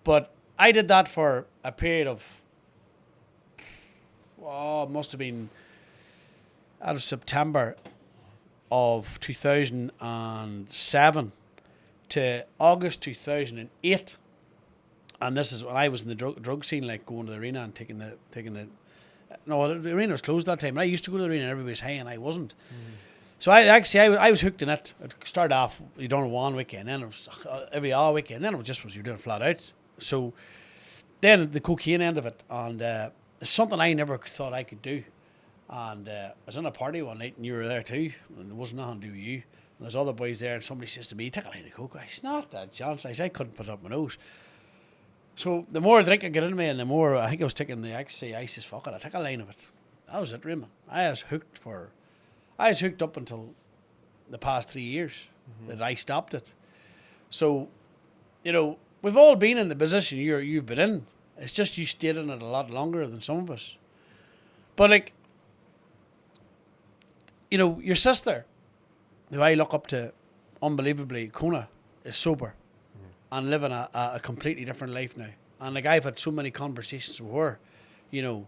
But I did that for a period of, it must have been out of September of 2007 to August 2008, and this is when I was in the drug scene, like going to the arena and taking the. No, the arena was closed that time. And I used to go to the arena and everybody was high, and I wasn't. So I was hooked in it. It started off, you done it one weekend, then it was every other weekend, then it was you're doing it flat out. So then the cocaine end of it, and it's something I never thought I could do. And I was in a party one night, and you were there too, and there wasn't nothing to do with you. And there's other boys there, and somebody says to me, "Take a line of coke." I said, "Not that chance." I said, "I couldn't put it up my nose." So the more drink I get into me, and the more I think I was taking the ecstasy, I says, "Fuck it, I take a line of it." That was it, Raymond. I was hooked up until the past 3 years that I stopped it. So, you know, we've all been in the position you've been in. It's just you stayed in it a lot longer than some of us. But like, you know, your sister, who I look up to unbelievably, Kona, is sober and living a completely different life now. And like, I've had so many conversations with her. You know,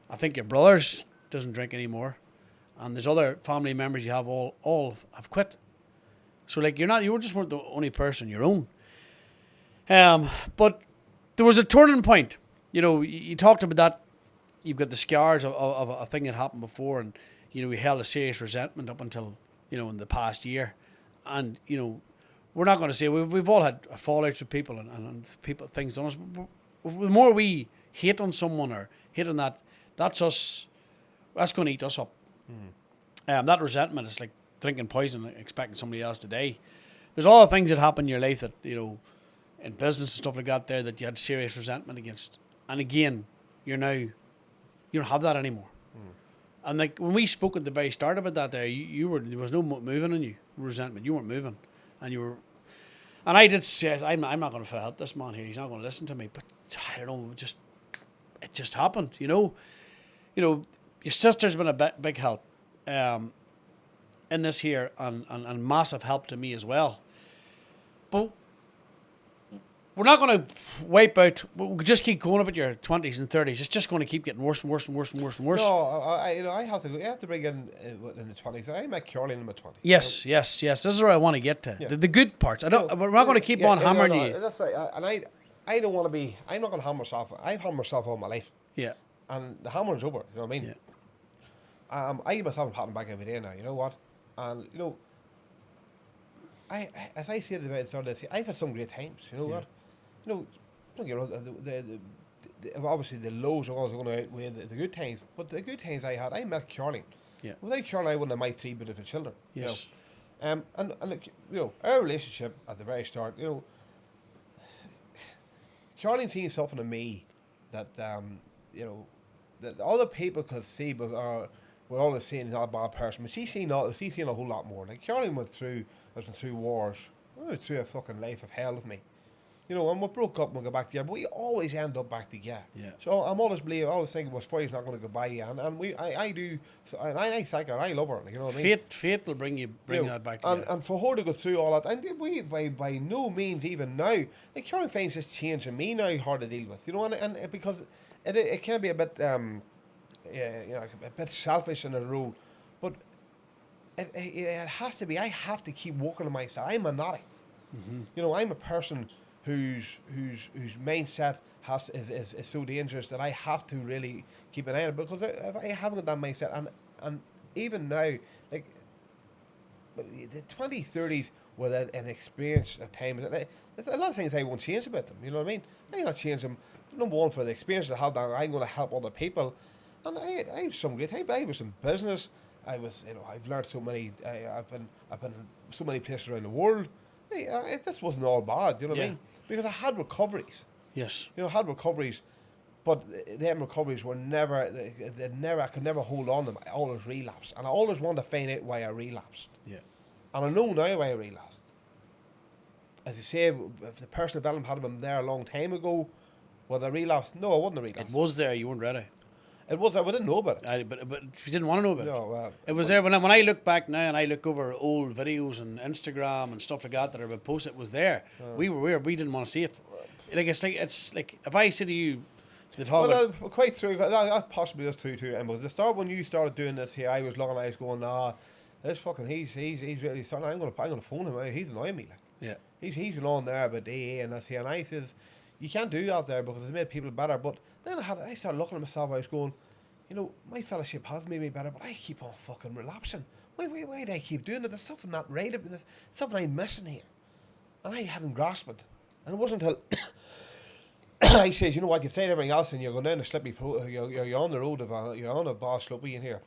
I think your brother's doesn't drink anymore, and there's other family members you have all have quit. So like you just weren't the only person your own. But there was a turning point. You know, you talked about that. You've got the scars of a thing that happened before, and you know we held a serious resentment up until in the past year, and we're not going to say we've all had fallouts with people and people things done us. But the more we hate on someone or hate on that's us. That's going to eat us up. That resentment is like drinking poison and expecting somebody else to die. There's all the things that happen in your life that in business and stuff like that there that you had serious resentment against, and again you don't have that anymore. And like when we spoke at the very start about that there was no moving on you, resentment. You weren't moving, and I did say I'm not going to help this man here. He's not going to listen to me. But I don't know, it just happened. Your sister's been a big help in this here, and massive help to me as well. But we're not going to wipe out. We'll just keep going about your 20s and 30s. It's just going to keep getting worse and worse and worse and worse and worse. No, I have to bring in the 20s. I met curling in my 20s. Yes. This is where I want to get to. Yeah. The good parts. We're not going to keep on hammering you. That's right. And I don't want to be. I'm not going to hammer myself. I've hammered myself all my life. Yeah. And the hammering's over. You know what I mean? Yeah. I give myself a pat on the back every day now. You know what? And as I said at the start of this, I've had some great times. You know what? Don't get me wrong, obviously the lows are always going to outweigh the good times, but the good times I had, I met curling. Yeah. Without curling, I wouldn't have my 3 beautiful children. Yes. And look, our relationship at the very start, curling seen something in me that that other people could see, but we're always saying he's not a bad person. But she's seen a whole lot more. Like curling went through wars, through a fucking life of hell with me. And we broke up and we go back together, but we always end up back together. Yeah. So I'm always thinking, well, Friday's not going to go by you, and I do, and I thank her, I love her. You know what I mean? Fate will bring that back together. And for her to go through all that, and we by no means even now, like curling things just changing me now, hard to deal with. And because it can be a bit, a bit selfish in a role, but it has to be. I have to keep working on myself. I'm an addict. Mm-hmm. I'm a person whose mindset is so dangerous that I have to really keep an eye on it, because if I haven't got that mindset, and even now, like the 20s, 30s with an experience at times, there's a lot of things I won't change about them. You know what I mean? I'm not changing them. Number one, for the experience I have, that I'm going to help other people, and I have some great time. I was in business. I've learned so many. I've been in so many places around the world. This wasn't all bad. You know what I mean? Because I had recoveries. Yes. I had recoveries, but them recoveries were never. I could never hold on to them. I always relapsed, and I always wanted to find out why I relapsed. Yeah. And I know now why I relapsed. As you say, if the personal development had been there a long time ago, would I relapse? No, I wouldn't have relapsed. It was there. You weren't ready. It was. I didn't know about it. But you didn't want to know about it. No. It was there when I look back now and I look over old videos and Instagram and stuff like that have been posted. It was there. We didn't want to see it. It's like if I say to you, quite true. That possibly is true too. And at the start, when you started doing this here, I was looking at it, going, this fucking he's really starting. I'm gonna phone him. He's annoying me. Like, yeah. He's on there about AA and this here, and I says, you can't do that there because it's made people better. But then I started looking at myself. I was going, my fellowship has made me better, but I keep on fucking relapsing. Why do I keep doing it? There's something not right about this. Something I'm missing here, and I hadn't grasped it. And it wasn't until I says, you know what? You've tried everything else, and you're going down the slippery. You're on the road you're on a bar slopey in here.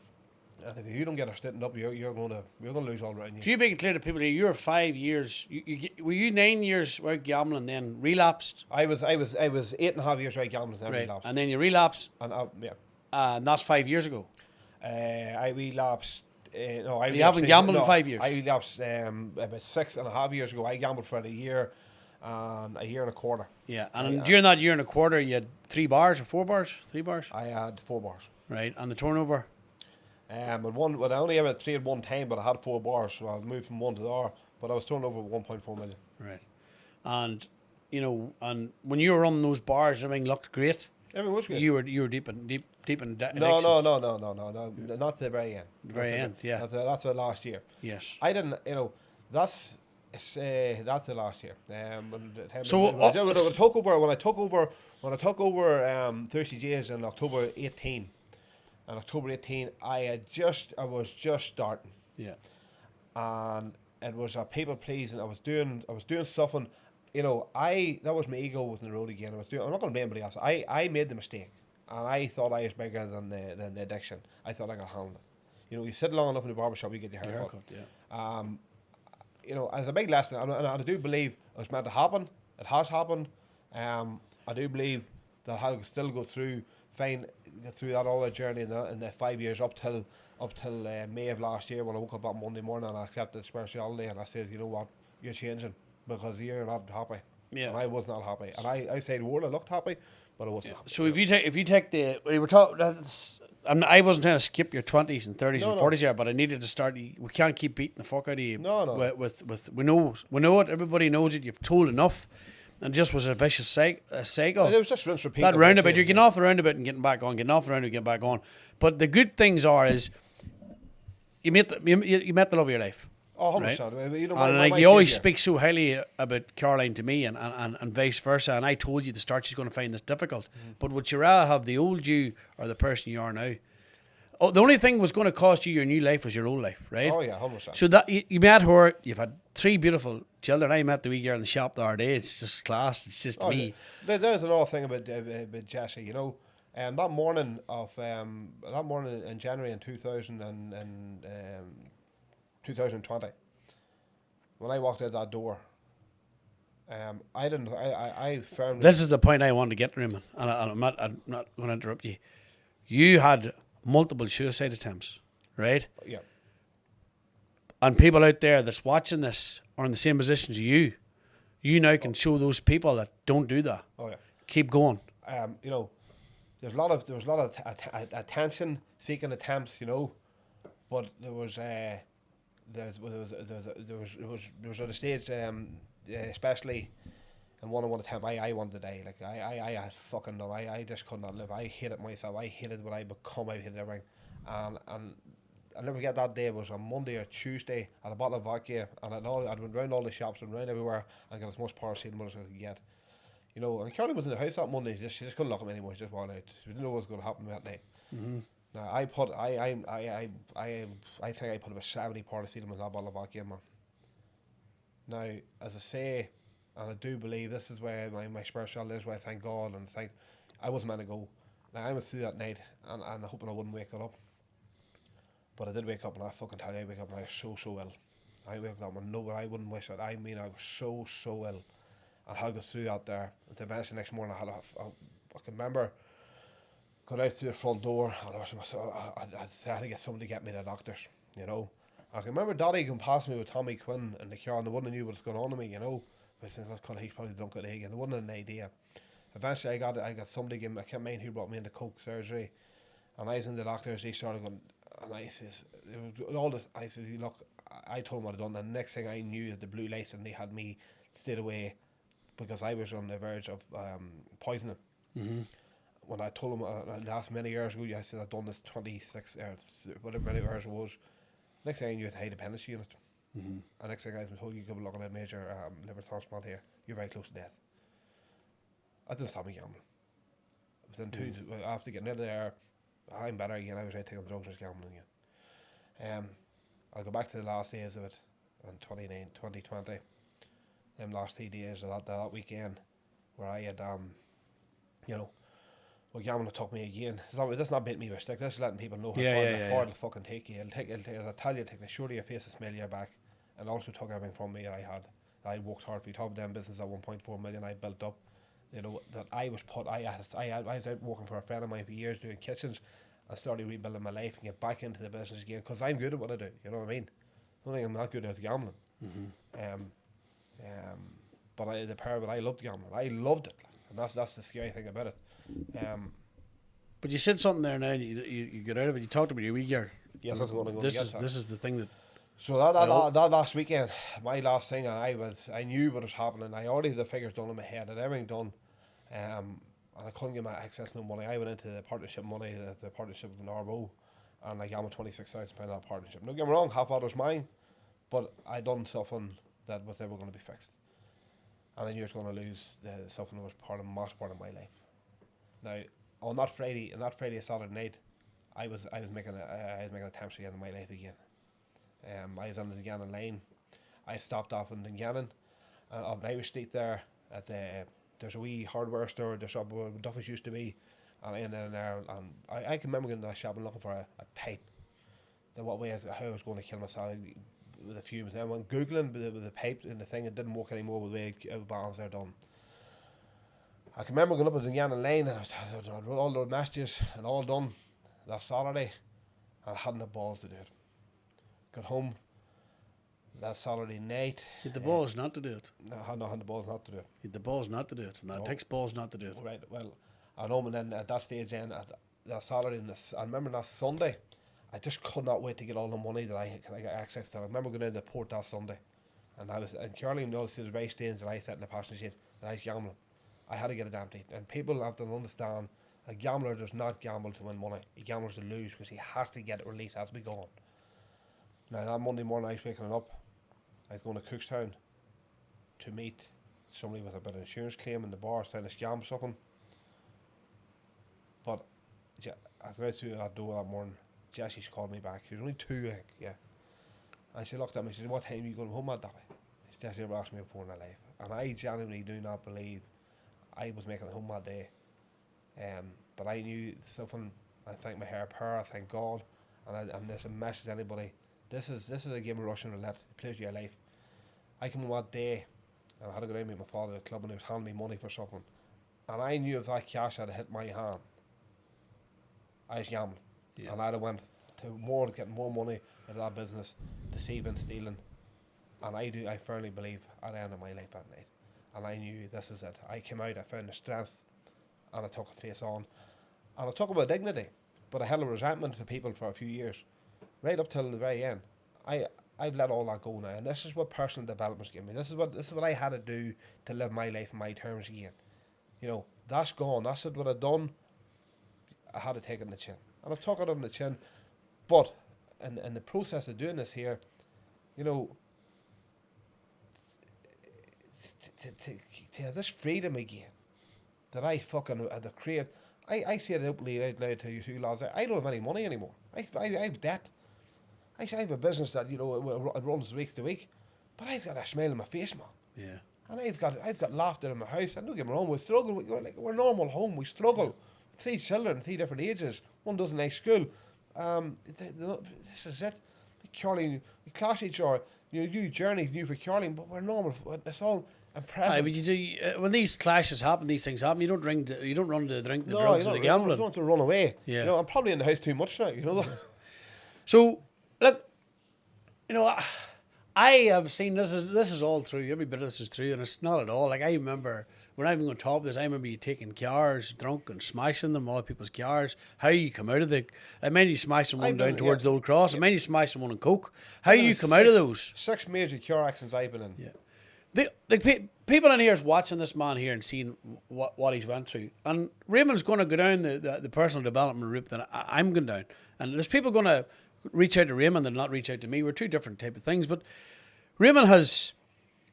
And if you don't get her straightened up, you're going to lose all around you. Do you make it clear to people that you were 5 years? Were you 9 years without gambling, then relapsed? I was 8.5 years without gambling, then relapsed. And then you relapsed. And and that's 5 years ago. I relapsed. You haven't gambled in 5 years. I relapsed about 6.5 years ago. I gambled for a year and a year and a quarter. Yeah, and during that year and a quarter, you had 3 bars or 4 bars? 3 bars? I had 4 bars. Right, and the turnover? I only ever had 3 at one time, but I had 4 bars, so I moved from 1 to the other. But I was turning over 1.4 million. Right, and and when you were on those bars, everything looked great. Everything was good. You were deep in addiction. No, not to the very end. The very end, yeah. That's the last year. Yes. I didn't, that's that's the last year. So, when I took over Thirsty J's in October 18. In October 18, I was just starting, Yeah. and it was a people pleasing. I was doing something. That was my ego was in the road again. I'm not going to blame anybody else. I made the mistake, and I thought I was bigger than the addiction. I thought I could handle it. You sit long enough in the barbershop, you get your haircut. Yeah. As a big lesson, and I do believe it was meant to happen. It has happened. I do believe that I will still get through that all the journey in the 5 years up till May of last year, when I woke up on Monday morning and I accepted spirituality, and I said, you know what, you're changing because you're not happy. Yeah. And I was not happy, and I said the word, I looked happy, but I wasn't happy. So if you take the we were talking, I wasn't trying to skip your 20s and 30s and 40s here, but I needed to start. We can't keep beating the fuck out of you. No. With we know it. Everybody knows it. You've told enough, and it just was a vicious cycle. It was just rinse repeat. That roundabout, you're getting off the roundabout and getting back on, getting off the roundabout, getting back on. But the good things is you met the love of your life. Oh, 100%. Right? And you always speak so highly about Caroline to me, and vice versa. And I told you at the start she's going to find this difficult. Mm-hmm. But would you rather have the old you or the person you are now? Oh, the only thing was going to cost you your new life was your old life, right? Oh yeah, 100%. So that you met her, you've had 3 beautiful children. I met the wee girl in the shop the other day. It's just class. It's just me. There's another thing about Jessie. That morning in January in 2020, when I walked out that door, I firmly. This is the point I wanted to get, Raymond, and I'm not going to interrupt you. You had multiple suicide attempts, right? Yeah. And people out there that's watching this are in the same position as you. You now can show those people that don't do that. Oh yeah. Keep going. There was a lot of attention-seeking attempts, but there was at a stage, especially in one attempt, I wanted to die. Like I had fucking done. I just could not live. I hated myself. I hated what I become. I hated everything. And I'll never forget that day. It was a Monday or Tuesday. I had a bottle of vodka, and I'd went round all the shops and round everywhere and got as much paracetamol as I could get. And Caroline was in the house that Monday. She just couldn't look at me anymore. She just walked out. She didn't know what was going to happen that night. Mm-hmm. Now I think I put about 70 paracetamol in that bottle of vodka, man. Now, as I say, and I do believe this is where my spirituality is, where I thank God and I wasn't meant to go. Now I went through that night and hoping I wouldn't wake up. But I did wake up, and I fucking tell you, I wake up and I was so ill. I woke up and I wouldn't wish it. I mean, I was so ill. And how to go through that there. And eventually next morning I can remember going out through the front door, and I had to get somebody to get me to the doctors, I can remember Daddy going past me with Tommy Quinn in the car, and they wouldn't have knew what's going on to me, But he's probably drunk at egg, and they wouldn't have an idea. Eventually I got somebody give me, I can't mind who brought me into coke surgery, and I was in the doctors, he started going, and I says, look, I told him what I'd done, and the next thing I knew that the blue lights, and they had me stayed away because I was on the verge of poisoning. Mm-hmm. When I told him last many years ago, I said I'd done this 26 or whatever many years it was. Next thing I knew, I had a high dependency unit. Mm-hmm. And next thing I was told, you could be looking at a major liver transplant here. You're very close to death. I didn't stop me gambling. Within after getting out of there, I'm better again. I was out taking drugs, I was gambling again. I'll go back to the last days of it in 2020. Them last 3 days of that weekend where I had, well, gambling took me again. That's not beating me with a stick. This is letting people know how far it'll fucking take you. It'll tell you, take the short of your face, the smell of your back, and also took everything from me I worked hard for. Top of them business at 1.4 million I built up. That I was out working for a friend of mine for years doing kitchens. I started rebuilding my life and get back into the business again because I'm good at what I do. You know what I mean? I don't think I'm not good at gambling. Mm-hmm. But the power of it, I loved gambling. I loved it, and that's the scary thing about it. But you said something there now. You got out of it. You talked about your wee girl. Yes, that's what I'm going to get. This is the thing that. So that last weekend, my last thing, and I knew what was happening. I already had the figures done in my head, and everything done. and I couldn't get my access no money. I went into the partnership money, the partnership of an RBO, and I gambled £26,000 on that partnership. Don't get me wrong, half of it was mine, but I done something that was never going to be fixed, and I knew I was going to lose something that was most part of my life. Now, on that Friday Saturday night, I was making attempts again in my life again. I was on the Dungannon line. I stopped off in Dungannon, on Irish Street there. There's a wee hardware store, the shop where Duffy's used to be, and in there, and I can remember going to that shop and looking for a pipe. Then how I was going to kill myself with the fumes. Then I went googling with the pipe and the thing, it didn't work anymore with the way balance they're done. I can remember going up to the Dungannon line, and I wrote all those messages and all done that Saturday, and I hadn't the balls to do it. Got home that Saturday night. You had the balls not to do it. No, I had the balls not to do it. You had the balls not to do it. No, it takes balls not to do it. Right, well, I know, and then at that stage then, that Saturday, I remember that Sunday, I just could not wait to get all the money that I got access to. I remember going into the port that Sunday, and Caroline noticed it was very strange that I sat in the passenger seat, that I was gambling. I had to get it empty, and people have to understand, a gambler does not gamble to win money. He gambles to lose because he has to get it released as we go on. Now, that Monday morning, I was waking up. I was going to Cookstown to meet somebody with a bit of insurance claim in the bar, trying to scam something. But as I went through that door that morning, Jessie's called me back. She was only 2, I think, yeah. And she looked at me and she said, "What time are you going home at, Daddy?" Jessie ever asked me before in her life. And I genuinely do not believe I was making it home that day. But I knew something. I thank my higher power, I thank God. And this is a message to anybody. This is a game of Russian roulette. It plays your life. I came home that day, and I had to go down and meet my father at the club, and he was handing me money for something. And I knew if that cash had hit my hand, I was gambling. Yeah. And I'd have went to getting more money out of that business, deceiving, stealing. And I firmly believe at the end of my life that night. And I knew this is it. I came out, I found the strength, and I took a face on. And I talk about dignity, but I held a resentment to people for a few years. Right up till the very end, I've let all that go now, and this is what personal development's given me. This is what I had to do to live my life on my terms again. You know, that's gone. That's what I've done. I had to take it on the chin, and I've taken it on the chin. But in the process of doing this here, you know, to have this freedom again that I fucking had craved. I say it openly out loud to you two lads. I don't have any money anymore. I have debt. I have a business that, you know, it runs week to week, but I've got a smile on my face, man. Yeah. And I've got laughter in my house. And don't get me wrong, we struggle. We're a normal home. We struggle. 3 children, 3 different ages. One doesn't like school. This is it. Curling, we clash each other. You journey new for curling, but we're normal. It's all impressive. Aye, but you do when these clashes happen, these things happen. You don't run to drink the no, drugs or the gambling. You don't have to run away. Yeah. You know, I'm probably in the house too much now. You know. So look, you know, I have seen this is all true. Every bit of this is true, and it's not at all. Like, I remember, we're not even going to talk about this. I remember you taking cars, drunk, and smashing them, other people's cars. How you come out of the? I mean, you smashing one down towards the Old Cross. I mean, you smashing one in Coke. How you come out of those? 6 major car accidents I've been in. Yeah. The people in here is watching this man here and seeing what he's went through. And Raymond's going to go down the personal development route that I'm going down. And there's people going to reach out to Raymond and not reach out to me. We're 2 different type of things. But Raymond has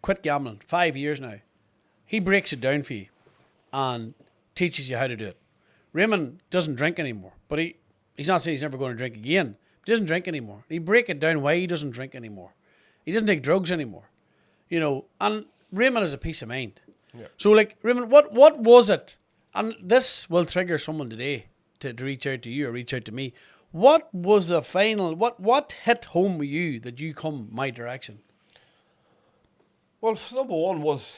quit gambling 5 years now. He breaks it down for you and teaches you how to do it. Raymond doesn't drink anymore. But he's not saying he's never going to drink again. He doesn't drink anymore. He break it down why he doesn't drink anymore. He doesn't take drugs anymore. You know, and Raymond has a peace of mind. Yeah. So, like, Raymond, what was it? And this will trigger someone today to reach out to you or reach out to me. What was the final, what hit home with you that you come my direction? Well, number one was,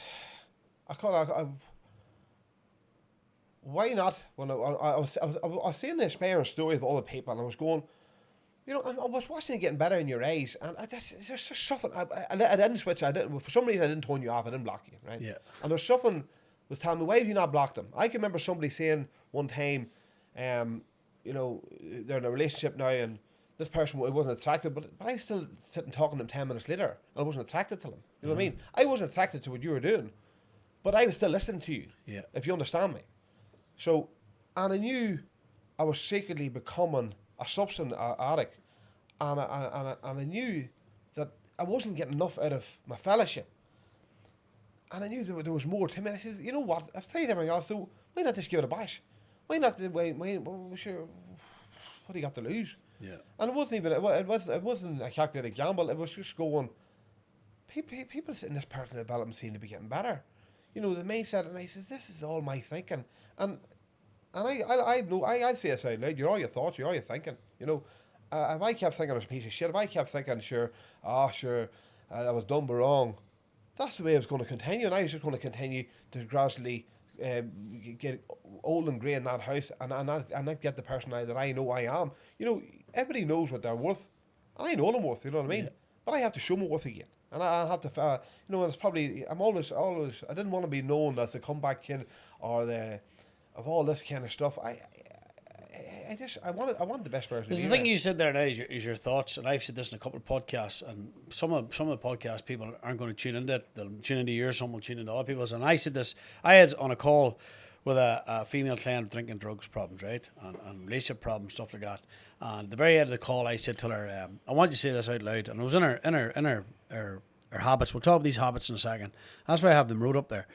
why not? When I was seeing the inspiring stories of all the people, and I was going, you know, I was watching it getting better in your eyes, and there's just something. I didn't switch. For some reason, I didn't turn you off. I didn't block you, right? Yeah. And there's something was telling me, why have you not blocked them? I can remember somebody saying one time, you know, they're in a relationship now, and this person wasn't attracted, but I was still sitting talking to them 10 minutes later, and I wasn't attracted to them. You know what I mean? I wasn't attracted to what you were doing, but I was still listening to you. Yeah. If you understand me. So, and I knew I was secretly becoming a substance addict, and I knew that I wasn't getting enough out of my fellowship, and I knew there was more to me. And I said, you know what? I've tried everything else, so why not just give it a bash? Why not? Sure, what do you got to lose? Yeah. And it wasn't even it wasn't a calculated gamble. It was just going. People in this personal development seem to be getting better. You know, the mindset, and I says, this is all my thinking, and I know I'll say this out loud. You're all your thoughts. You're all your thinking. You know, if I kept thinking I was a piece of shit, if I kept thinking, I was done but wrong, that's the way it was going to continue, and I was just going to continue to gradually get old and grey in that house, and not get the personality that I know I am. You know, everybody knows what they're worth, and I know what I'm worth. You know what I mean? Yeah. But I have to show my worth again. And I have to, you know, it's probably, I'm always, I didn't want to be known as the comeback kid or of all this kind of stuff. I want the best version. There's the thing you said there now is your thoughts, and I've said this in a couple of podcasts, and some of the podcast people aren't going to tune into it. They'll tune into yours, some will tune into other people's. And I said this, I had on a call with a female client with drinking drugs problems, right, and relationship problems, stuff like that. And at the very end of the call, I said to her, I want you to say this out loud, and it was in her habits. We'll talk about these habits in a second. That's why I have them wrote up there.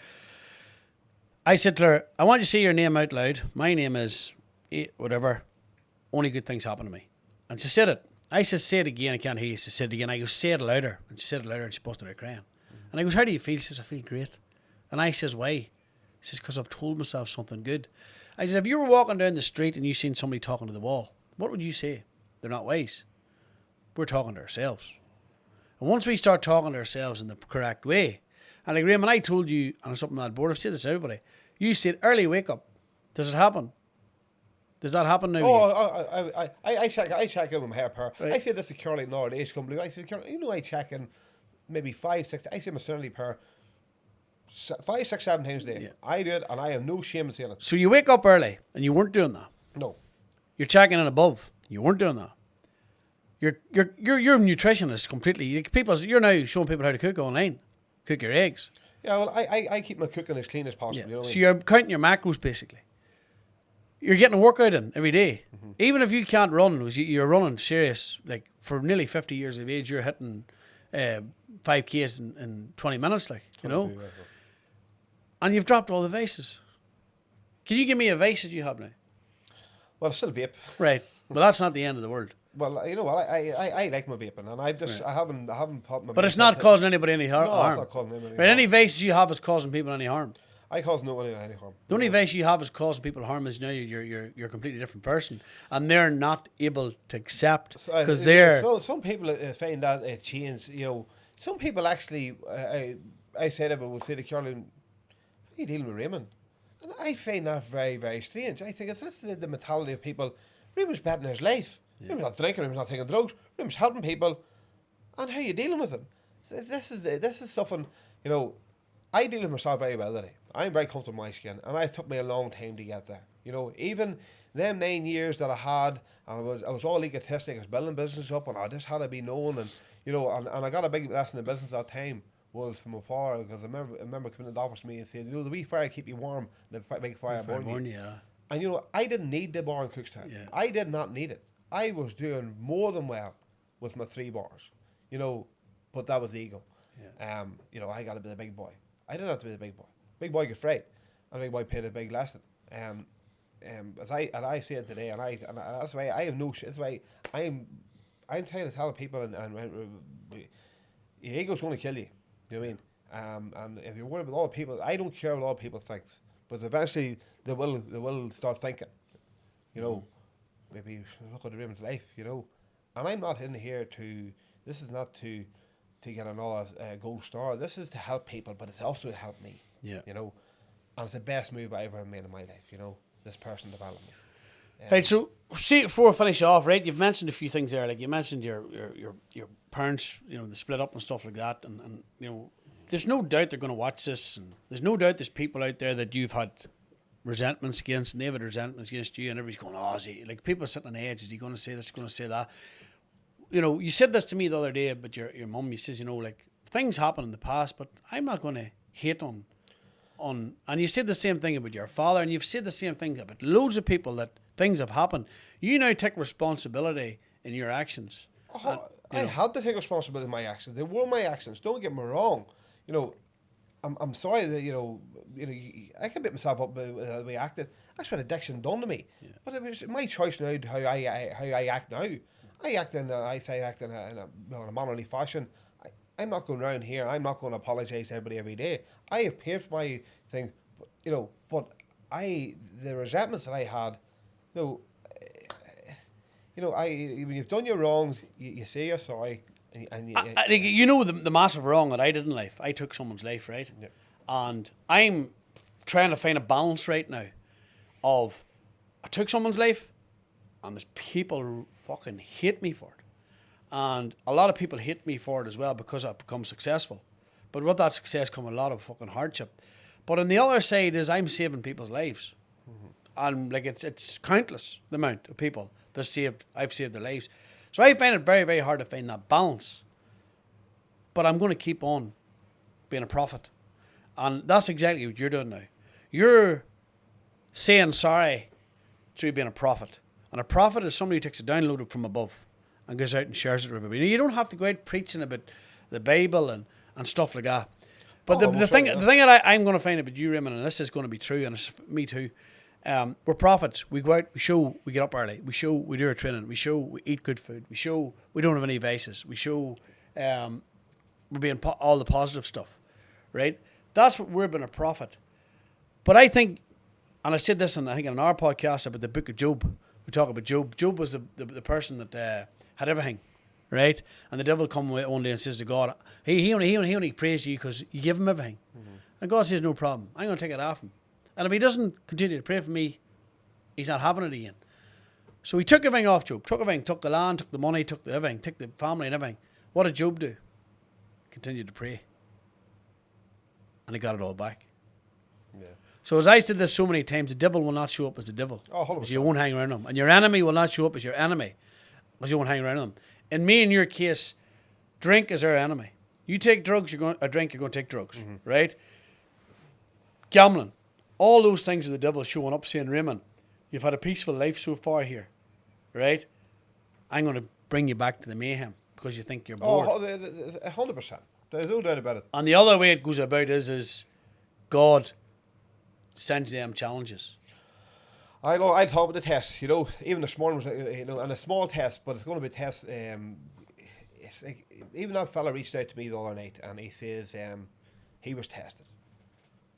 I said to her, I want you to say your name out loud. My name is whatever. Only good things happen to me. And she said it. I said, say it again. I can't hear you. She said it again. I go, say it louder. And she said it louder, and she busted out crying. And I goes, how do you feel? She says, I feel great. And I says, why? She says, because I've told myself something good. I said, if you were walking down the street and you seen somebody talking to the wall, what would you say? They're not wise. We're talking to ourselves. And once we start talking to ourselves in the correct way, and like Raymond, I told you, and it's something on that board, I've said this to everybody, you said early wake up. Does it happen? Does that happen now? Oh, I check in with my hair per. Right. I say this to Curly nowadays company. I said, Curly, you know, I check in maybe 5, 6. I say my serenity per 5, 6, 7 times a day. Yeah. I do it, and I have no shame in saying it. So you wake up early, and you weren't doing that. No. You're checking in above. You weren't doing that. You're a nutritionist completely. You're now showing people how to cook online, cook your eggs. Yeah, well, I keep my cooking as clean as possible. Yeah. You know what I mean? So you're counting your macros basically. You're getting a workout in every day. Mm-hmm. Even if you can't run, you're running serious. Like for nearly 50 years of age, you're hitting 5Ks in 20 minutes, like you know. Right. And you've dropped all the vices. Can you give me a vice that you have now? Well, I still vape. Right. Well, that's not the end of the world. Well, you know what? I like my vaping, and I've just right. I haven't popped my. But it's not causing anybody any harm. No, it's not causing anybody. Right? Any vices you have is causing people any harm. I cause nobody any harm. The only vice you have is causing people harm is now you're a completely different person, and they're not able to accept because they're. So some people find that a change. You know, some people actually. I said it, would say to Caroline, "How are you dealing with Raymond?" And I find that very, very strange. I think that's the mentality of people. Raymond's betting his life. Yeah. Raymond's not drinking. Raymond's not taking drugs. Raymond's helping people. And how are you dealing with it? This is something, you know, I deal with myself very well today. I'm very comfortable in my skin, and it took me a long time to get there. You know, even them 9 years that I had, I was all egotistic. I was building business up, and I just had to be known, and you know, and I got a big lesson in business that time was from afar, because I remember coming to the office to me and saying, you know, the wee fire keep you warm, the big fire burn you. Yeah. And you know, I didn't need the bar in Cookstown. Yeah. I did not need it. I was doing more than well with my 3 bars, you know, but that was ego. Yeah. You know, I got to be the big boy. I didn't have to be the big boy. Big boy gets fright, and big boy paid a big lesson. As I say it today, and that's why I have no shit. That's why I'm trying to tell people, and your ego's going to kill you. You know what I mean? And if you're worried about all people, I don't care what all people think, but eventually they will start thinking. You know, maybe look at the Raymond's life. You know, and I'm not in here to. This is not to get another gold star. This is to help people, but it's also to help me. Yeah. You know, and it's the best move I ever made in my life. You know, this person development. Right. So, see, before we finish off, right? You've mentioned a few things there. Like you mentioned your parents. You know, they split up and stuff like that. And you know, there's no doubt they're going to watch this, and there's no doubt there's people out there that you've had resentments against, and they've had resentments against you, and everybody's going, "Oh, is he?" Like people sitting on the edge. Is he going to say this? Going to say that? You know, you said this to me the other day, but your mum, you says, you know, like things happen in the past, but I'm not going to hate on and you said the same thing about your father, and you've said the same thing about loads of people, that things have happened. You now take responsibility in your actions. I had to take responsibility of my actions. They were my actions. Don't get me wrong. You know, I'm sorry that I can beat myself up with the way I acted. That's what addiction done to me. Yeah. But it was my choice now how I act now. I act in a mannerly fashion. I'm not going around here. I'm not going to apologise to everybody every day. I have paid for my thing, but the resentments that I had, when you've done your wrongs, you say you're sorry. The massive wrong that I did in life. I took someone's life, right? Yeah. And I'm trying to find a balance right now of I took someone's life, and there's people who fucking hate me for it. And a lot of people hate me for it as well because I've become successful. But with that success come a lot of fucking hardship. But on the other side is I'm saving people's lives. And like it's countless the amount of people that I've saved their lives. So I find it very, very hard to find that balance. But I'm going to keep on being a prophet. And that's exactly what you're doing now. You're saying sorry through being a prophet. And a prophet is somebody who takes a download from above and goes out and shares it with everybody. You don't have to go out preaching about the Bible and stuff like that. But the thing that I'm going to find about you, Raymond, and this is going to be true, and it's me too, we're prophets. We go out, we show, we get up early. We show, we do our training. We show, we eat good food. We show, we don't have any vices. We show, we're being all the positive stuff, right? That's what we're being a prophet. But I think, and I said this in our podcast about the book of Job. We talk about Job. Job was the person that had everything, right? And the devil come one day and says to God, he only prays you because you give him everything. Mm-hmm. And God says, no problem. I'm going to take it off him. And if he doesn't continue to pray for me, he's not having it again. So he took everything off Job. Took everything. Took the land, took the money, took the everything, took the family and everything. What did Job do? Continued to pray. And he got it all back. Yeah. So as I said this so many times, the devil will not show up as the devil. Oh, 100%. You won't hang around him. And your enemy will not show up as your enemy, because you won't hang around him. In me and your case, drink is our enemy. You take drugs, you're going to take drugs, right? Gambling. All those things are the devil showing up saying, Raymond, you've had a peaceful life so far here, right? I'm going to bring you back to the mayhem because you think you're bored. Oh, 100%. There's no doubt about it. And the other way it goes about is God sends them challenges. I know. I thought about the test. Even this morning was, and a small test, but it's going to be a test. It's like, even that fella reached out to me the other night, and he says he was tested,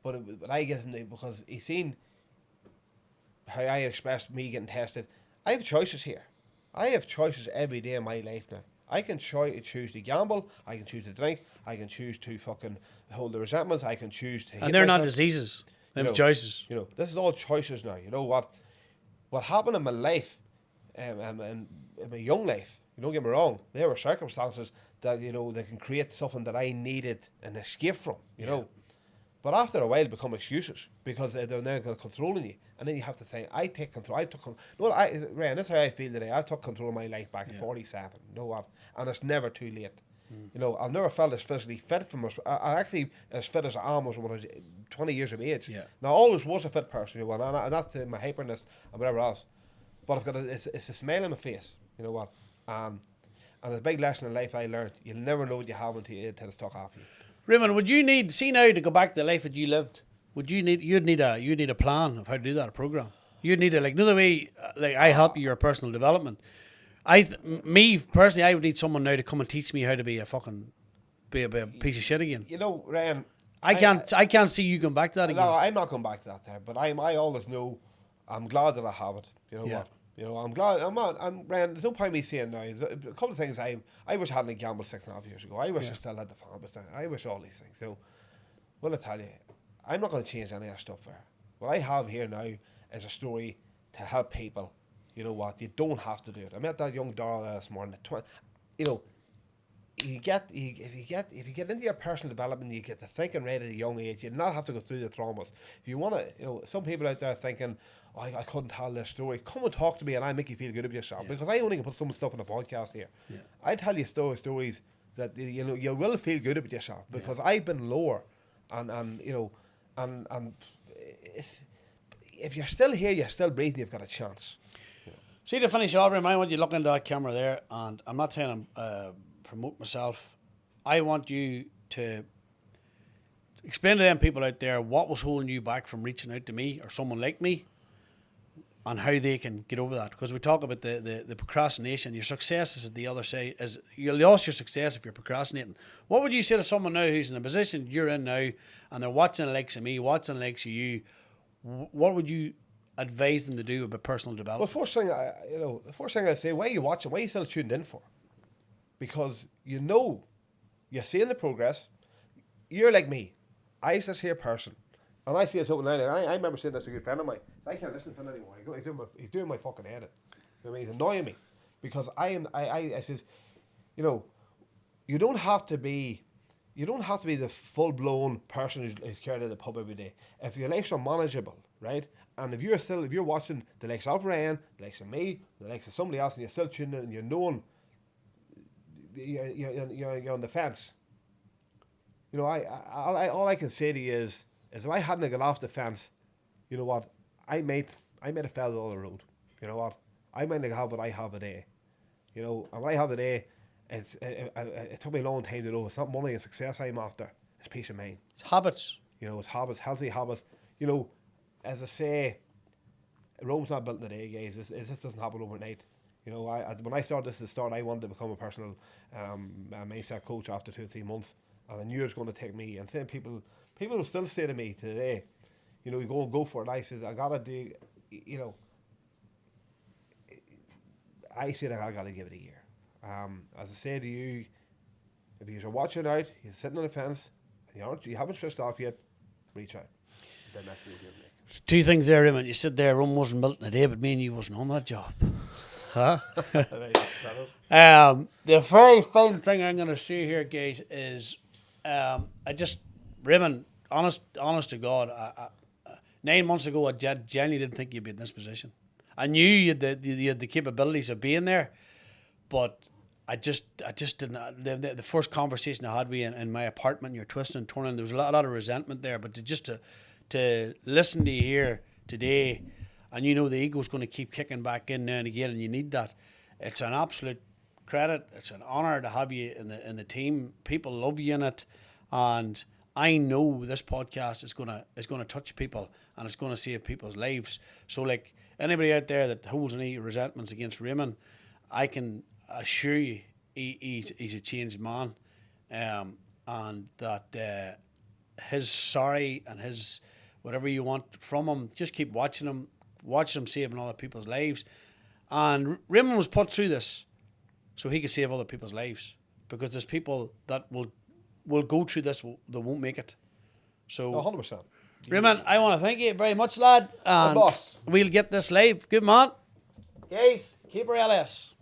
but I get him because he's seen how I expressed me getting tested. I have choices here. I have choices every day in my life now. I can choose to gamble. I can choose to drink. I can choose to fucking hold the resentments. I can choose to. And they're not diseases. They're choices. This is all choices now. You know what? What happened in my life, and in my young life. Don't get me wrong. There were circumstances that they can create something that I needed an escape from. You know. But after a while, it become excuses because they're now controlling you, and then you have to think, I take control. Ryan, that's how I feel today. I took control of my life back at 47. You know what? And it's never too late. I've never felt as physically fit I actually as fit as I am was when I was 20 years of age. Yeah. Now, I always was a fit person, and that's my hyperness and whatever else. But I've got it's a smile on my face. You know what? And it's a big lesson in life I learned. You'll never know what you have until it's took off you. Raymond, would you need now to go back to the life that you lived? You'd need a plan of how to do that, a program. You'd need another way. I help you your personal development. Me personally, I would need someone now to come and teach me how to be a piece of shit again. Ryan, I can't see you going back to that again. No, I'm not going back to that there. But I always know. I'm glad that I have it. You know what? I'm glad. I'm Ryan, there's no point me saying now. A couple of things I wish I hadn't gambled 6.5 years ago. I wish I still had the farm. I wish all these things. So, well, I tell you, I'm not going to change any of that stuff there. What I have here now is a story to help people. You know what? You don't have to do it. I met that young Darrell this morning. If you get into your personal development, you get to thinking right at a young age. You not have to go through the traumas. If you want to, some people out there thinking, oh, I couldn't tell this story. Come and talk to me, and I'll make you feel good about yourself. Because I only can put some stuff on the podcast here. Yeah. I tell you stories that you will feel good about yourself because I've been lower, and and if you're still here, you're still breathing, you've got a chance. See, to finish off, I want you to look into that camera there, and I'm not trying to promote myself. I want you to explain to them people out there what was holding you back from reaching out to me or someone like me, and how they can get over that. Because we talk about the procrastination. Your success is at the other side. Is you lost your success if you're procrastinating. What would you say to someone now who's in the position you're in now, and they're watching the likes of me, watching the likes of you? What would you advise them to do about personal development? Well, the first thing I say, why are you watching? Why are you still tuned in for? Because you're seeing the progress. You're like me. I used to see a person, and I see something like that. I remember saying this to a good friend of mine. I can't listen to him anymore. He's doing my fucking head in. I mean, he's annoying me because I says, you don't have to be the full blown person who's carried to the pub every day. If your life's unmanageable, right? And if you're watching the likes of Ryan, the likes of me, the likes of somebody else, and you're still tuning in, and you're knowing you're on the fence. All I can say to you is if I hadn't got off the fence, you know what, I might have fell on the road. You know what, I might not have what I have today. And what I have today, it took me a long time to know it's not money and success I'm after. It's peace of mind. It's habits. It's habits, healthy habits. As I say, Rome's not built in a day, guys. This doesn't happen overnight. When I started this, I wanted to become a personal mindset coach after 2 or 3 months, and I knew it was going to take me. And then people will still say to me today, you go for it. I said I gotta do, I said I gotta give it a year. As I say to you, if you're watching out, you're sitting on the fence, and you haven't switched off yet, reach out. Then that's what you're doing. Two things there, Raymond. You said there, Rome wasn't built in a day, but me and you wasn't on that job. Huh? The very final thing I'm going to say here, guys, is Raymond, honest to God, 9 months ago, I genuinely didn't think you'd be in this position. I knew you had the capabilities of being there, but I just didn't. The first conversation I had with you in my apartment, you're twisting and turning. There was a lot of resentment there, but to listen to you here today, and the ego's going to keep kicking back in now and again, and you need that. It's an absolute credit. It's an honour to have you in the team. People love you in it, and I know this podcast is gonna touch people, and it's going to save people's lives. So, like anybody out there that holds any resentments against Raymond, I can assure you he's a changed man, and that his sorry and his whatever you want from him, just keep watching him saving other people's lives. And Raymond was put through this so he could save other people's lives, because there's people that will go through this that won't make it. So 100%. Raymond, I want to thank you very much, lad. And boss. We'll get this live. Good man. Guys, keep her LS.